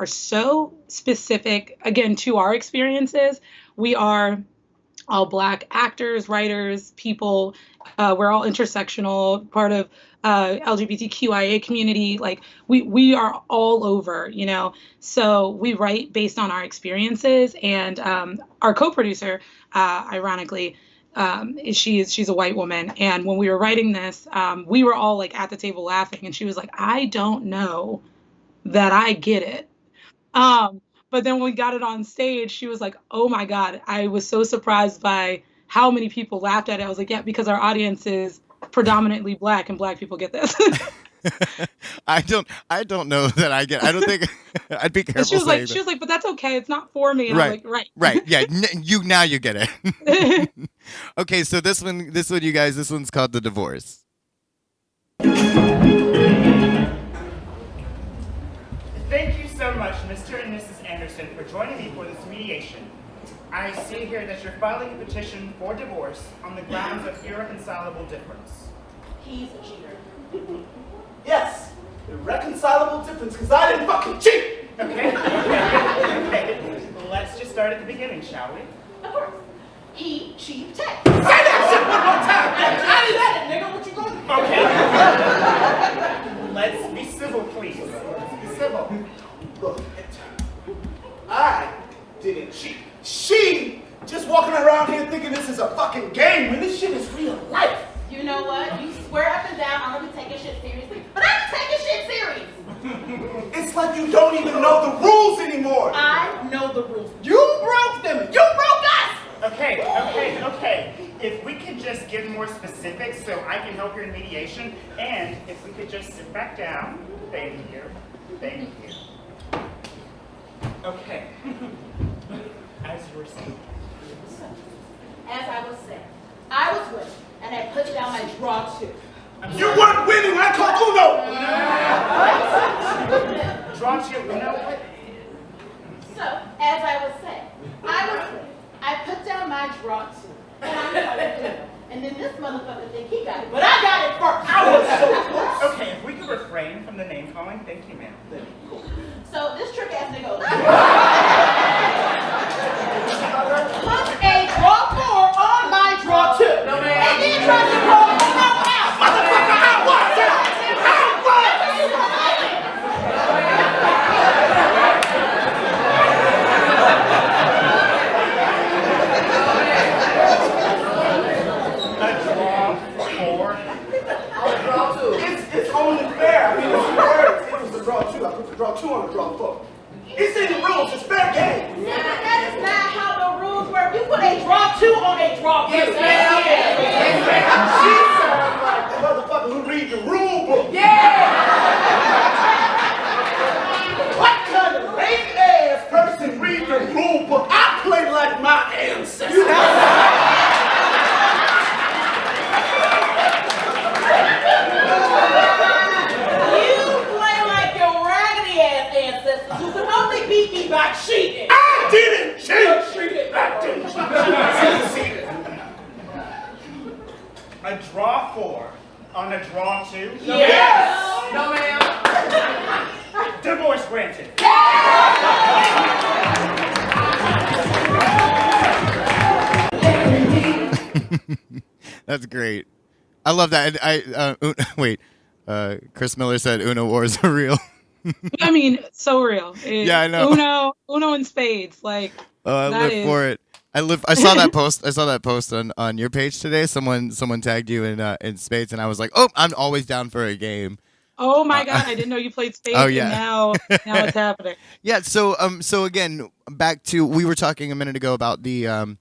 so specific, again, to our experiences. We are all Black actors, writers, people. We're all intersectional, part of LGBTQIA community. Like we are all over, you know. So we write based on our experiences, and our co-producer, ironically, she's a white woman. And when we were writing this, we were all like at the table laughing, and she was like, "I don't know that I get it." But then when we got it on stage, she was like, "Oh my God, I was so surprised by how many people laughed at it." I was like, "Yeah, because our audience is predominantly Black, and Black people get this." I don't know that I get. I don't think I'd be careful. She was like, "But that's okay. It's not for me." And right. I'm like, right. Yeah. You get it. Okay. So this one, you guys, this one's called The Divorce. Thank you so much, Mr. and Mrs. Anderson, for joining me for this mediation. I see here that you're filing a petition for divorce on the grounds of irreconcilable difference. He's a cheater. Yes, irreconcilable difference, because I didn't fucking cheat! Okay. Well, let's just start at the beginning, shall we? Of course. He cheated. Say that shit one more time! I said it, nigga. What you gonna do? Okay. Let's be civil, please. Let's be civil. Look, I didn't cheat. She just walking around here thinking this is a fucking game when this shit is real life. You know what? You swear up and down I'm gonna be taking shit seriously, but I'm taking shit serious. It's like you don't even know the rules anymore. I know the rules. You broke them. You broke us. Okay. If we could just give more specifics so I can help you in mediation, and if we could just sit back down. Thank you. Okay. As you were saying. As I was saying, I was winning, and I put down my draw two. You weren't winning. I called Uno. Draw two. Uno. So, as I was saying, I was winning. I put down my draw two, and I'm calling Uno. And then this motherfucker think he got it, but I got it first. I was so close. Okay, if we could refrain from the name calling, thank you, ma'am. So this trick ass nigga put a draw four on my draw two. No, man. And then tried to call Uno out. Motherfucker, I was out. It's only fair. I mean, it's words. It was the draw two. I put the draw two on the draw four. It's in the rules. It's fair game. That is not how the rules two or a draw two? Yes, ma'am. She sounds like the motherfucker who read the rule book. What kind of lame ass person read the rule book? I play like my ancestors. You could only beat me by cheating. I didn't cheat. I didn't cheat. A draw 4 on a draw 2? Yes. No, ma'am. Divorce granted. That's great. I love that. Wait. Chris Miller said Uno wars are real. I mean, so real. Yeah, I know. Uno and spades. Like, Oh, I that live is- for it. I saw that post. I saw that post on your page today. Someone tagged you in spades, and I was like, oh, I'm always down for a game. Oh my God, I didn't know you played spades. Oh, yeah. And now it's happening. Yeah. So again, back to, we were talking a minute ago about the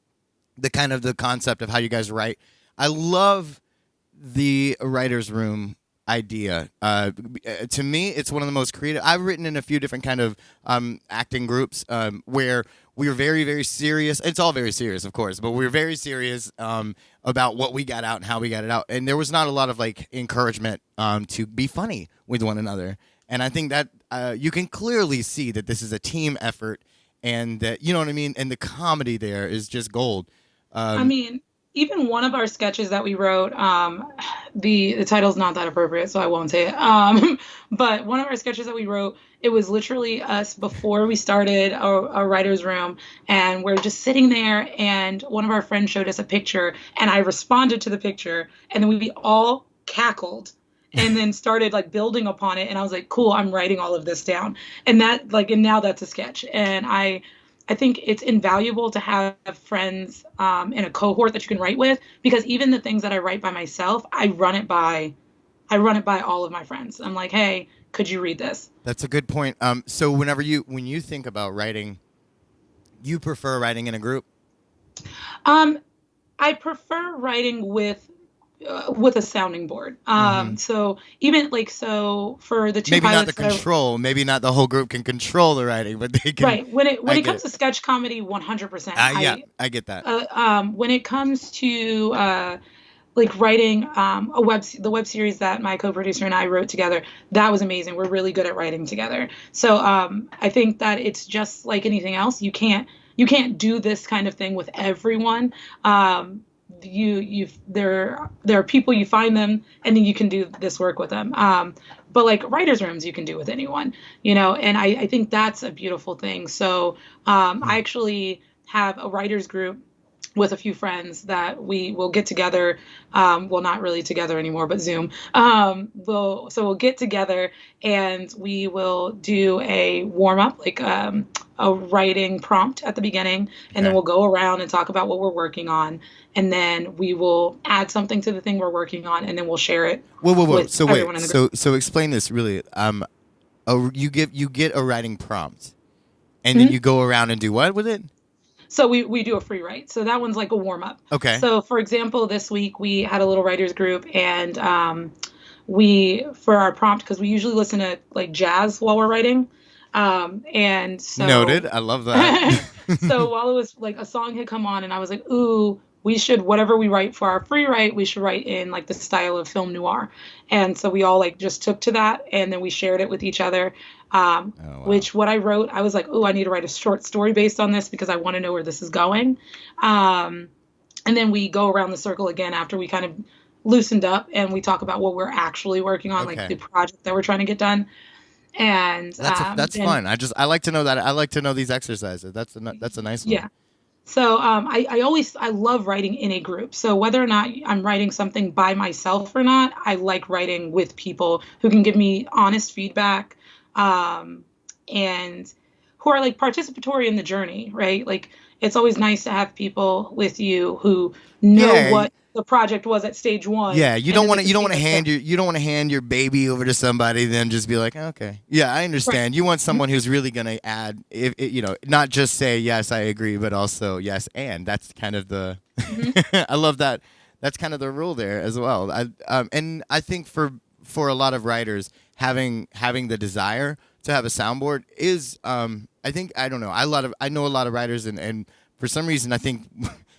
kind of the concept of how you guys write. I love the writer's room idea. To me, it's one of the most creative. I've written in a few different kind of acting groups where we were very, very serious. It's all very serious, of course, but we were very serious about what we got out and how we got it out. And there was not a lot of like encouragement to be funny with one another. And I think that you can clearly see that this is a team effort, and that, you know what I mean. And the comedy there is just gold. I mean, even one of our sketches that we wrote, the title's not that appropriate, so I won't say it. But one of our sketches that we wrote, it was literally us before we started our writer's room, and we're just sitting there, and one of our friends showed us a picture, and I responded to the picture, and then we all cackled and then started like building upon it. And I was like, cool, I'm writing all of this down. And now that's a sketch. And I think it's invaluable to have friends in a cohort that you can write with, because even the things that I write by myself, I run it by all of my friends. I'm like, hey, could you read this? That's a good point. So when you think about writing, you prefer writing in a group? I prefer writing with a sounding board. So even for the two Maybe not pilots the control. Maybe not the whole group can control the writing, but they can. Right. When I it get comes it. to sketch comedy, 100%. Yeah, I get that. When it comes to writing the web series that my co-producer and I wrote together, that was amazing. We're really good at writing together. So I think that it's just like anything else. You can't do this kind of thing with everyone. There are people, you find them, and then you can do this work with them. But like writers' rooms, you can do with anyone, and I think that's a beautiful thing. So I actually have a writers group with a few friends that we will get together. Well, not really together anymore, but Zoom. We'll get together and we will do a warm up, like a writing prompt at the beginning, and then we'll go around and talk about what we're working on, and then we will add something to the thing we're working on, and then we'll share it. Whoa. So everyone in the group. So explain this really. You get a writing prompt, and then you go around and do what with it? So we do a free write. So that one's like a warm up. Okay. So for example, this week we had a little writers group, and for our prompt, because we usually listen to like jazz while we're writing. And so Noted. I love that. So while it was like a song had come on, and I was like, ooh, whatever we write for our free write, we should write in like the style of film noir. And so we all like just took to that, and then we shared it with each other. Wow. Which what I wrote, I was like, oh, I need to write a short story based on this because I want to know where this is going. And then we go around the circle again after we kind of loosened up, and we talk about what we're actually working on, like the project that we're trying to get done. And that's fun. I like to know that. I like to know these exercises. That's a nice one. Yeah. So I love writing in a group. So whether or not I'm writing something by myself or not, I like writing with people who can give me honest feedback, and who are like participatory in the journey, right? Like it's always nice to have people with you who know the project was at stage one. Yeah, you and don't then want they to. You could don't see want to us hand go. your. You don't want to hand your baby over to somebody, then just be like, okay, yeah, I Right. understand. You want someone who's really gonna add, not just say yes, I agree, but also yes, and that's kind of the. Hmm. I love that. That's kind of the rule there as well. And I think for a lot of writers, having the desire to have a soundboard is, I think, I don't know. I know a lot of writers, and for some reason, I think.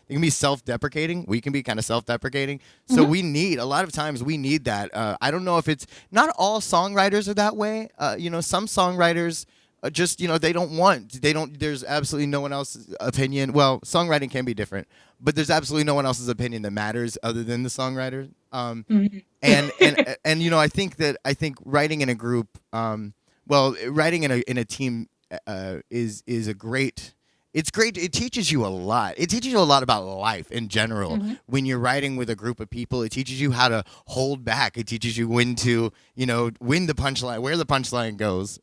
It can be self-deprecating. We can be kind of self-deprecating. So a lot of times we need that. I don't know if it's not all songwriters are that way. Some songwriters there's absolutely no one else's opinion. Well, songwriting can be different, but there's absolutely no one else's opinion that matters other than the songwriter. Hmm. And I think writing in a group, writing in a team is a great. It's great. It teaches you a lot. It teaches you a lot about life in general. Hmm. When you're writing with a group of people, it teaches you how to hold back. It teaches you when to, when the punchline, where the punchline goes.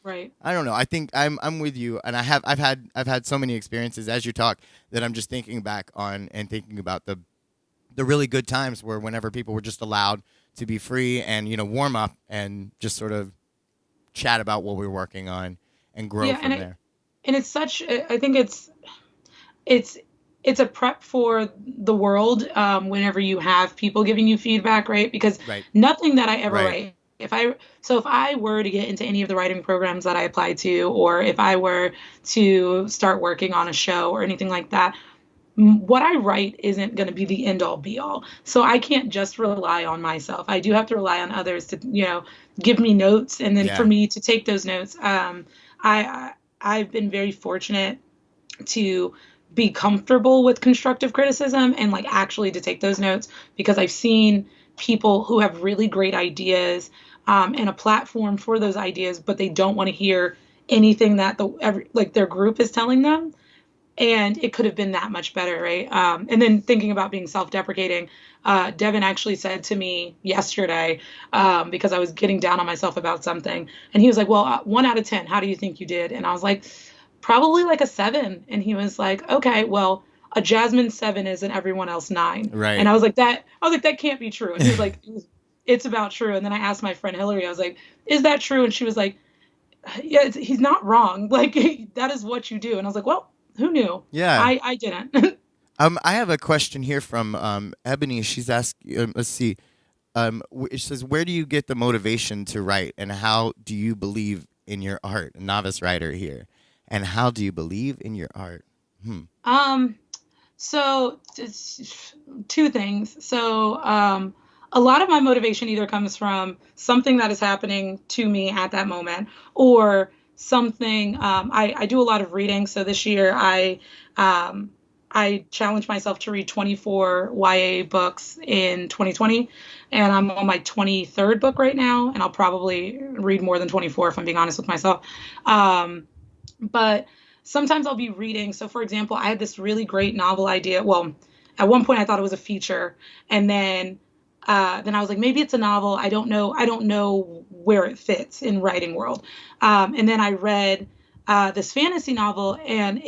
Right. I don't know. I think I'm with you, and I've had so many experiences as you talk that I'm just thinking back on and thinking about the really good times where whenever people were just allowed to be free and warm up and just sort of chat about what we're working on and grow Yeah, from there. and it's such. I think it's it's a prep for the world, whenever you have people giving you feedback, right? Because Right. nothing that I ever Right. write, if I were to get into any of the writing programs that I apply to, or if I were to start working on a show or anything like that, what I write isn't going to be the end all be all. So I can't just rely on myself. I do have to rely on others to, give me notes, and then for Yeah. me to take those notes. I've been very fortunate to be comfortable with constructive criticism and like actually to take those notes, because I've seen people who have really great ideas, and a platform for those ideas, but they don't want to hear anything that their group is telling them, and it could have been that much better, right? And then thinking about being self-deprecating, Devin actually said to me yesterday, because I was getting down on myself about something, and he was like, "Well, 1 out of 10, how do you think you did?" And I was like, "Probably like a 7." And he was like, "Okay, well, a Jasmine 7 is an everyone else 9." And Right. I was like, that can't be true." And he was like, "It's about true." And then I asked my friend Hillary, I was like, "Is that true?" And she was like, "Yeah, he's not wrong. Like that is what you do." And I was like, "Well, who knew? Yeah. I didn't." I have a question here from Ebony. She's asked. Let's see. It says, "Where do you get the motivation to write, and how do you believe in your art?" A novice writer here, and how do you believe in your art? um, so two things. So a lot of my motivation either comes from something that is happening to me at that moment, or something. I do a lot of reading. So this year um, I challenged myself to read 24 YA books in 2020, and I'm on my 23rd book right now, and I'll probably read more than 24 if I'm being honest with myself. But sometimes I'll be reading. So, for example, I had this really great novel idea. Well, at one point I thought it was a feature, and then I was like, maybe it's a novel. I don't know. I don't know where it fits in writing world. And then I read this fantasy novel, and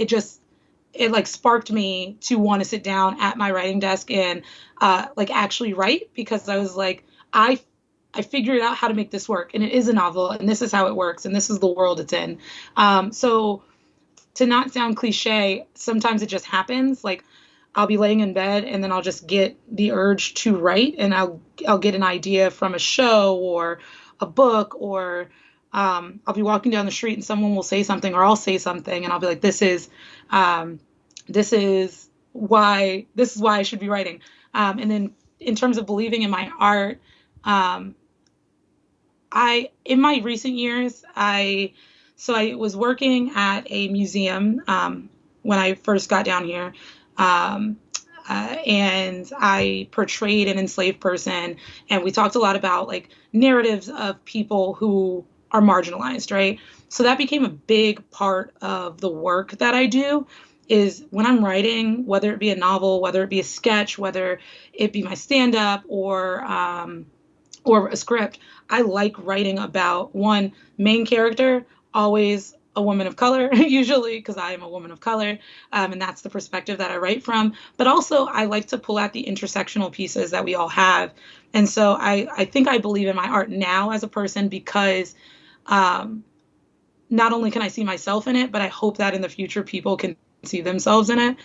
it like sparked me to want to sit down at my writing desk and like actually write, because I was like, I figured out how to make this work, and it is a novel, and this is how it works, and this is the world it's in. So to not sound cliche, sometimes it just happens. Like I'll be laying in bed, and then I'll just get the urge to write, and I'll get an idea from a show or a book, or I'll be walking down the street and someone will say something, or I'll say something, and I'll be like, um, this is why I should be writing. And then in terms of believing in my art, um, in my recent years, I was working at a museum, when I first got down here. Um, and I portrayed an enslaved person, and we talked a lot about like narratives of people who are marginalized, right? So that became a big part of the work that I do. Is when I'm writing, whether it be a novel, whether it be a sketch, whether it be my stand-up, or a script, I like writing about one main character, always a woman of color, usually, because I am a woman of color, and that's the perspective that I write from. But also, I like to pull out the intersectional pieces that we all have. And so I think I believe in my art now as a person because not only can I see myself in it, but I hope that in the future people can see themselves in it.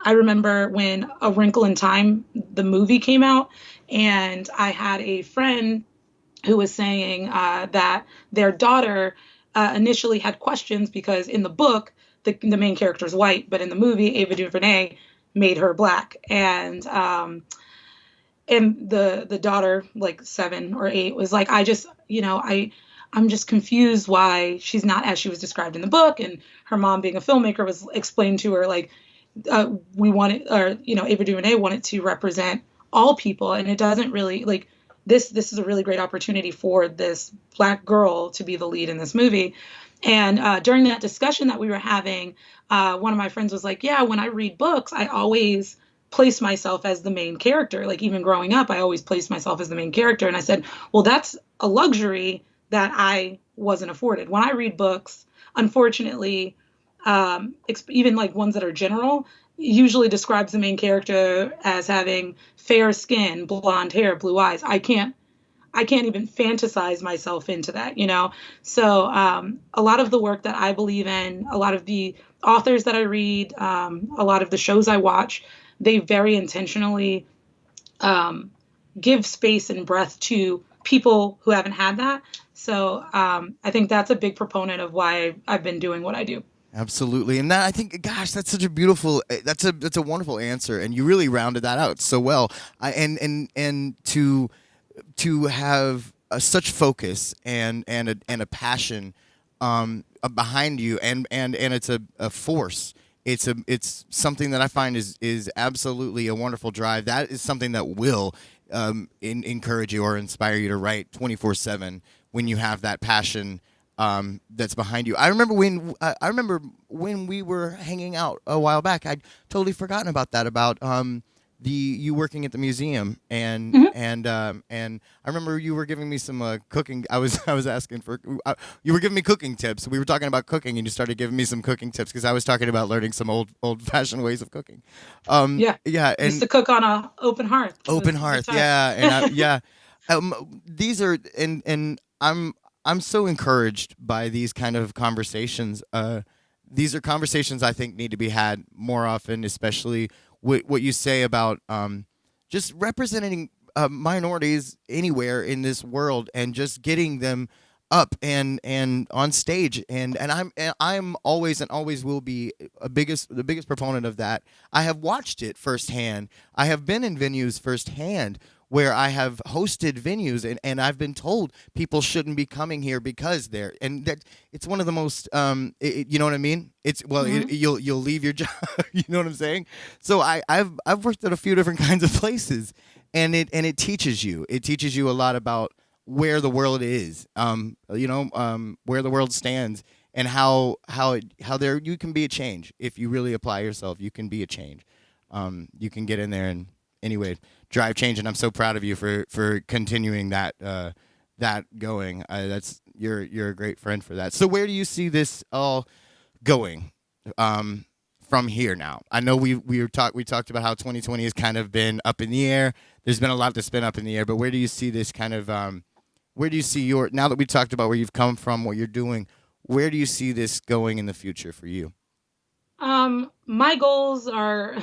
I remember when A Wrinkle in Time, the movie came out, and I had a friend who was saying that their daughter initially had questions because in the book, the main character is white, but in the movie, Ava DuVernay made her black. And the daughter, like 7 or 8, was like, I'm just confused why she's not as she was described in the book. And her mom, being a filmmaker, was explained to her, like, we wanted, or, Ava DuVernay wanted to represent all people. And it doesn't really, like, this is a really great opportunity for this Black girl to be the lead in this movie. And during that discussion that we were having, one of my friends was like, yeah, when I read books, I always place myself as the main character. Like, even growing up, I always placed myself as the main character. And I said, well, that's a luxury that I wasn't afforded. When I read books, unfortunately, even like ones that are general, usually describes the main character as having fair skin, blonde hair, blue eyes. I can't even fantasize myself into that, So a lot of the work that I believe in, a lot of the authors that I read, a lot of the shows I watch, they very intentionally give space and breath to people who haven't had that. So I think that's a big proponent of why I've been doing what I do. Absolutely. And that, I think, gosh, that's such a beautiful, that's a wonderful answer. And you really rounded that out so well. And to have such focus and a passion behind you, and it's a force. It's something that I find is absolutely a wonderful drive. That is something that will encourage you or inspire you to write 24/7 when you have that passion that's behind you. I remember when we were hanging out a while back. I'd totally forgotten about that, about you working at the museum, and I remember you were giving me some cooking. I was asking for you were giving me cooking tips. We were talking about cooking, and you started giving me some cooking tips because I was talking about learning some old fashioned ways of cooking. And used to cook on a open hearth. Yeah, and these are and I'm so encouraged by these kind of conversations. These are conversations I think need to be had more often, especially what you say about just representing minorities anywhere in this world and just getting them up and on stage. And I'm always and always will be the biggest proponent of that. I have watched it firsthand. I have been in venues firsthand where I have hosted venues, and I've been told people shouldn't be coming here because that it's one of the most you know what I mean? It's you'll leave your job. You know what I'm saying? So I've worked at a few different kinds of places, and it teaches you. It teaches you a lot about where the world is, where the world stands, and how there you can be a change if you really apply yourself. You can be a change. You can get in there and anyway drive change, and I'm so proud of you for continuing that going. That's you're a great friend for that. So where do you see this all going from here now? I know we talked about how 2020 has kind of been up in the air. There's been a lot that's been up in the air, but where do you see this kind of where do you see now that we talked about where you've come from, what you're doing, where do you see this going in the future for you? My goals are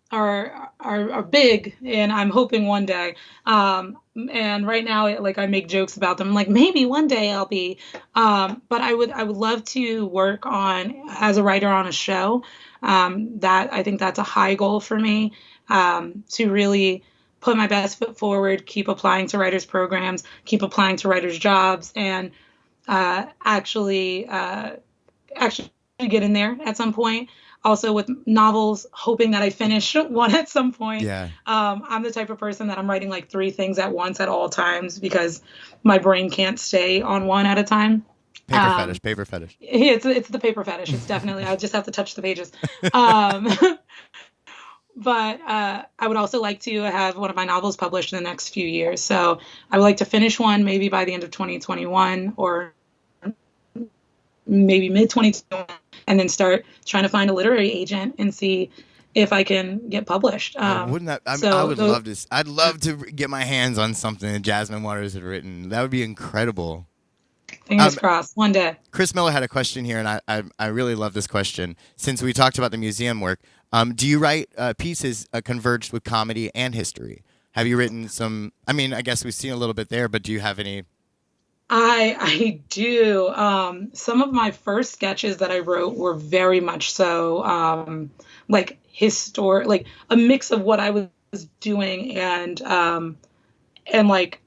are big, and I'm hoping one day. And right now, I make jokes about them. I'm like, maybe one day I'll be. But I would love to work as a writer on a show. That I think that's a high goal for me. To really put my best foot forward, keep applying to writers programs, keep applying to writers jobs, and actually get in there at some point. Also with novels, hoping that I finish one at some point. Yeah. I'm the type of person that I'm writing like 3 things at once at all times because my brain can't stay on one at a time. Paper fetish. It's the paper fetish. It's definitely, I just have to touch the pages. But I would also like to have one of my novels published in the next few years. So I would like to finish one maybe by the end of 2021 or maybe mid 2021, and then start trying to find a literary agent and see if I can get published. Wouldn't that? I So would love this. I'd love to get my hands on something that Jasmine Waters had written. That would be incredible. Fingers crossed, one day. Chris Miller had a question here, and I really love this question. Since we talked about the museum work, do you write pieces converged with comedy and history? Have you written some? I mean, I guess we've seen a little bit there, but do you have any? I do. Some of my first sketches that I wrote were very much so like like a mix of what I was doing and like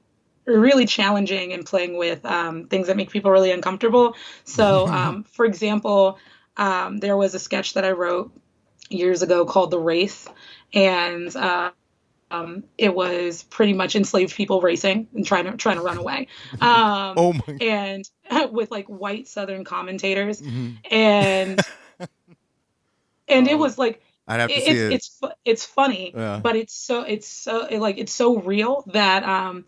really challenging and playing with things that make people really uncomfortable. So, for example, there was a sketch that I wrote years ago called The Race, and it was pretty much enslaved people racing and trying to run away. Oh my! And with like white Southern commentators, Mm-hmm. and it was like I'd have to see it. it's funny, Yeah. but it's so real that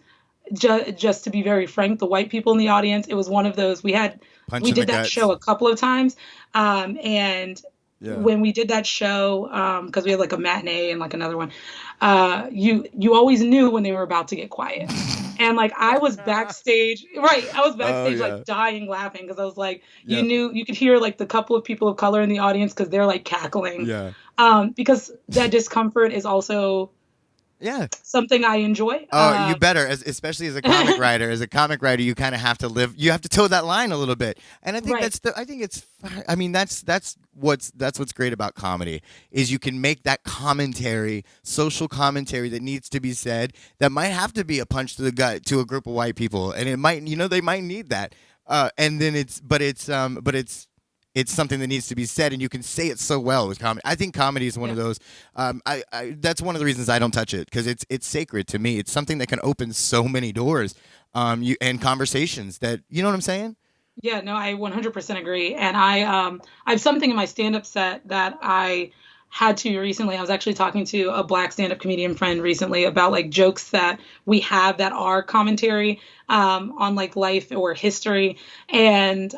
just to be very frank, the white people in the audience, it was one of those we Punch in did the that guts. show a couple of times, and Yeah. when we did that show, because we had like a matinee and like another one, you always knew when they were about to get quiet. And like I was backstage, right? I was backstage yeah. like dying laughing because I was like, Yep. you could hear like the couple of people of color in the audience because they're like cackling. Yeah. Because that discomfort is also Yeah. something I enjoy. Oh, you better, especially as a comic writer. As a comic writer, you kind of have to live. You have to toe that line a little bit, and I think Right. I think it's. I mean, that's what's great about comedy is you can make that commentary, social commentary that needs to be said. That might have to be a punch to the gut to a group of white people, and it might, they might need that. And then it's something that needs to be said, and you can say it so well with comedy. I think comedy is one of those. That's one of the reasons I don't touch it, because it's sacred to me. It's something that can open so many doors, and conversations that, you know what I'm saying? Yeah, no, I 100% agree. And I have something in my stand-up set that I had to recently. I was actually talking to a black stand-up comedian friend recently about like jokes that we have that are commentary on like life or history, and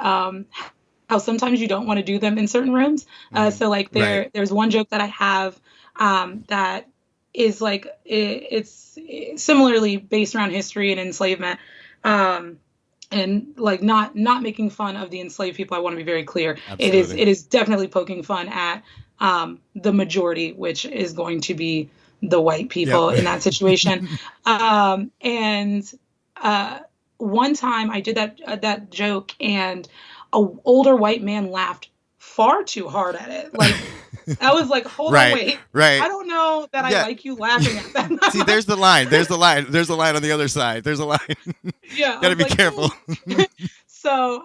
how sometimes you don't want to do them in certain rooms. So like there's one joke that I have that is like it's similarly based around history and enslavement. And like not making fun of the enslaved people. I want to be very clear. Absolutely. It is definitely poking fun at the majority, which is going to be the white people in that situation. And one time I did that joke, and an older white man laughed far too hard at it. Like I was like, hold on, wait. Right. I don't know that I like you laughing at that. See, there's the line. There's a line on the other side. There's a line. Yeah. Gotta be careful. So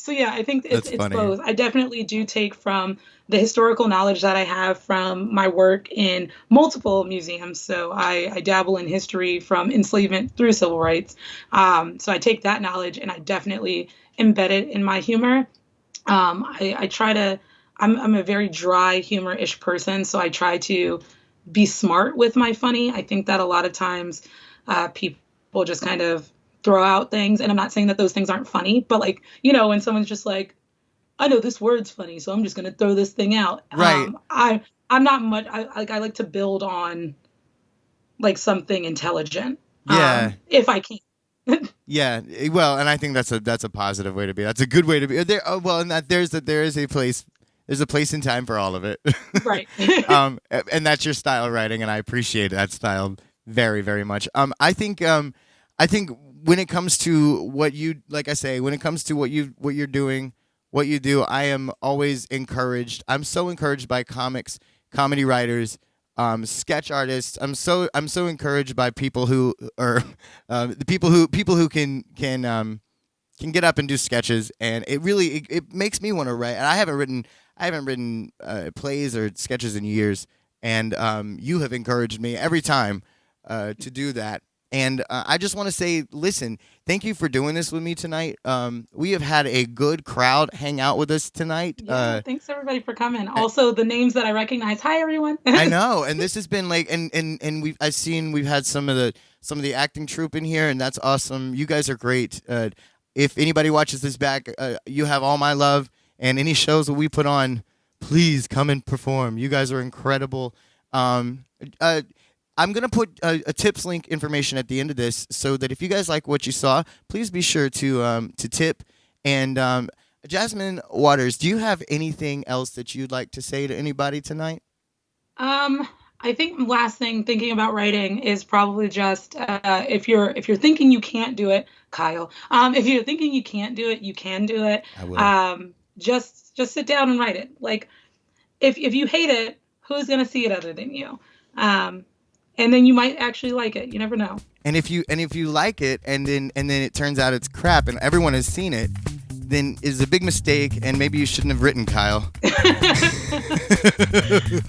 yeah, I think it's funny. both. I definitely do take from the historical knowledge that I have from my work in multiple museums. So I dabble in history from enslavement through civil rights. So I take that knowledge and I definitely embed it in my humor. I try to. I'm a very dry, humor-ish person, so I try to be smart with my funny. I think that a lot of times people just kind of throw out things, and I'm not saying that those things aren't funny, but like, when someone's just like, I know this word's funny, so I'm just going to throw this thing out. Right. I'm not much, I like to build on like something intelligent. Yeah. If I can. Yeah, well, and I think that's a positive way to be. That's a good way to be. And that there is a place. There's a place and time for all of it. Right. And that's your style of writing, and I appreciate that style very, very much. I think when it comes to what you, like I say, when it comes to what you're doing, what you do, I am always encouraged. I'm so encouraged by comics, comedy writers, sketch artists. I'm so encouraged by people who are the people who can get up and do sketches, and it makes me want to write. And I haven't written plays or sketches in years, and you have encouraged me every time to do that. And I just want to say, listen, thank you for doing this with me tonight. We have had a good crowd hang out with us tonight. Yeah, thanks everybody for coming. Also, the names that I recognize. Hi, everyone. I know, and this has been like, and we've had some of the acting troupe in here, and that's awesome. You guys are great. if anybody watches this back, you have all my love, and any shows that we put on, please come and perform. You guys are incredible. I'm going to put a tips link information at the end of this so that if you guys like what you saw, please be sure to tip. And Jasmine Waters, do you have anything else that you'd like to say to anybody tonight? I think last thing thinking about writing is probably just if you're thinking you can't do it, Kyle. If you're thinking you can't do it, you can do it. I will. Just sit down and write it. Like if you hate it, who's gonna see it other than you? And then you might actually like it. You never know. And if you like it, and then it turns out it's crap, and everyone has seen it, then it's a big mistake, and maybe you shouldn't have written, Kyle.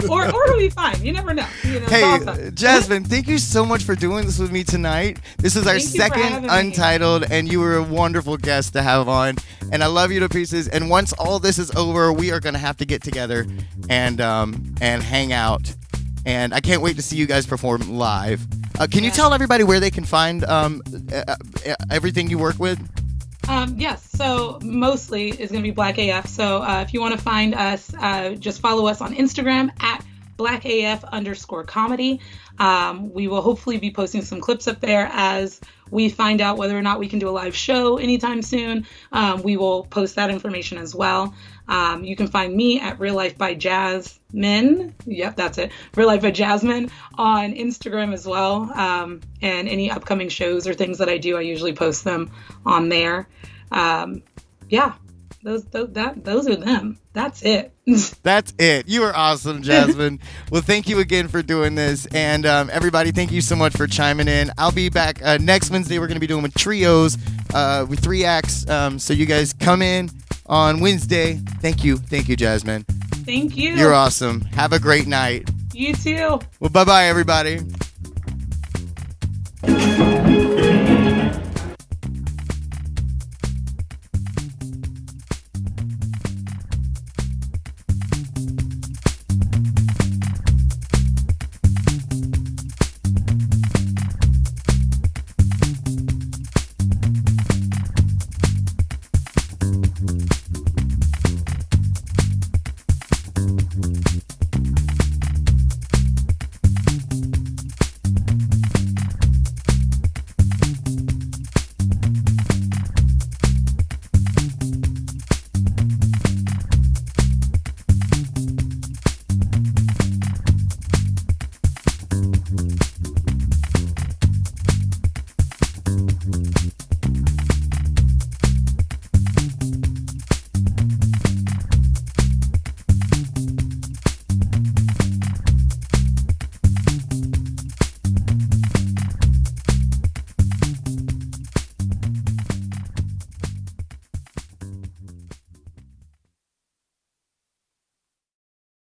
or it'll be fine. You never know. Hey, awesome. Jasmine, thank you so much for doing this with me tonight. This is our second Untitled, and you were a wonderful guest to have on. And I love you to pieces. And once all this is over, we are going to have to get together and hang out. And I can't wait to see you guys perform live. Can you tell everybody where they can find everything you work with? Yes, so mostly is going to be Black AF. So if you want to find us, just follow us on Instagram at BlackAF_comedy. We will hopefully be posting some clips up there as we find out whether or not we can do a live show anytime soon. We will post that information as well. You can find me at Real Life by Jasmine. Yep, that's it. Real Life by Jasmine on Instagram as well. And any upcoming shows or things that I do, I usually post them on there. Yeah, those are them. That's it. That's it. You are awesome, Jasmine. Well, thank you again for doing this. And everybody, thank you so much for chiming in. I'll be back next Wednesday. We're going to be doing with trios with 3 acts. So you guys come in on Wednesday. Thank you. Thank you, Jasmine. Thank you. You're awesome. Have a great night. You too. Well, bye-bye, everybody.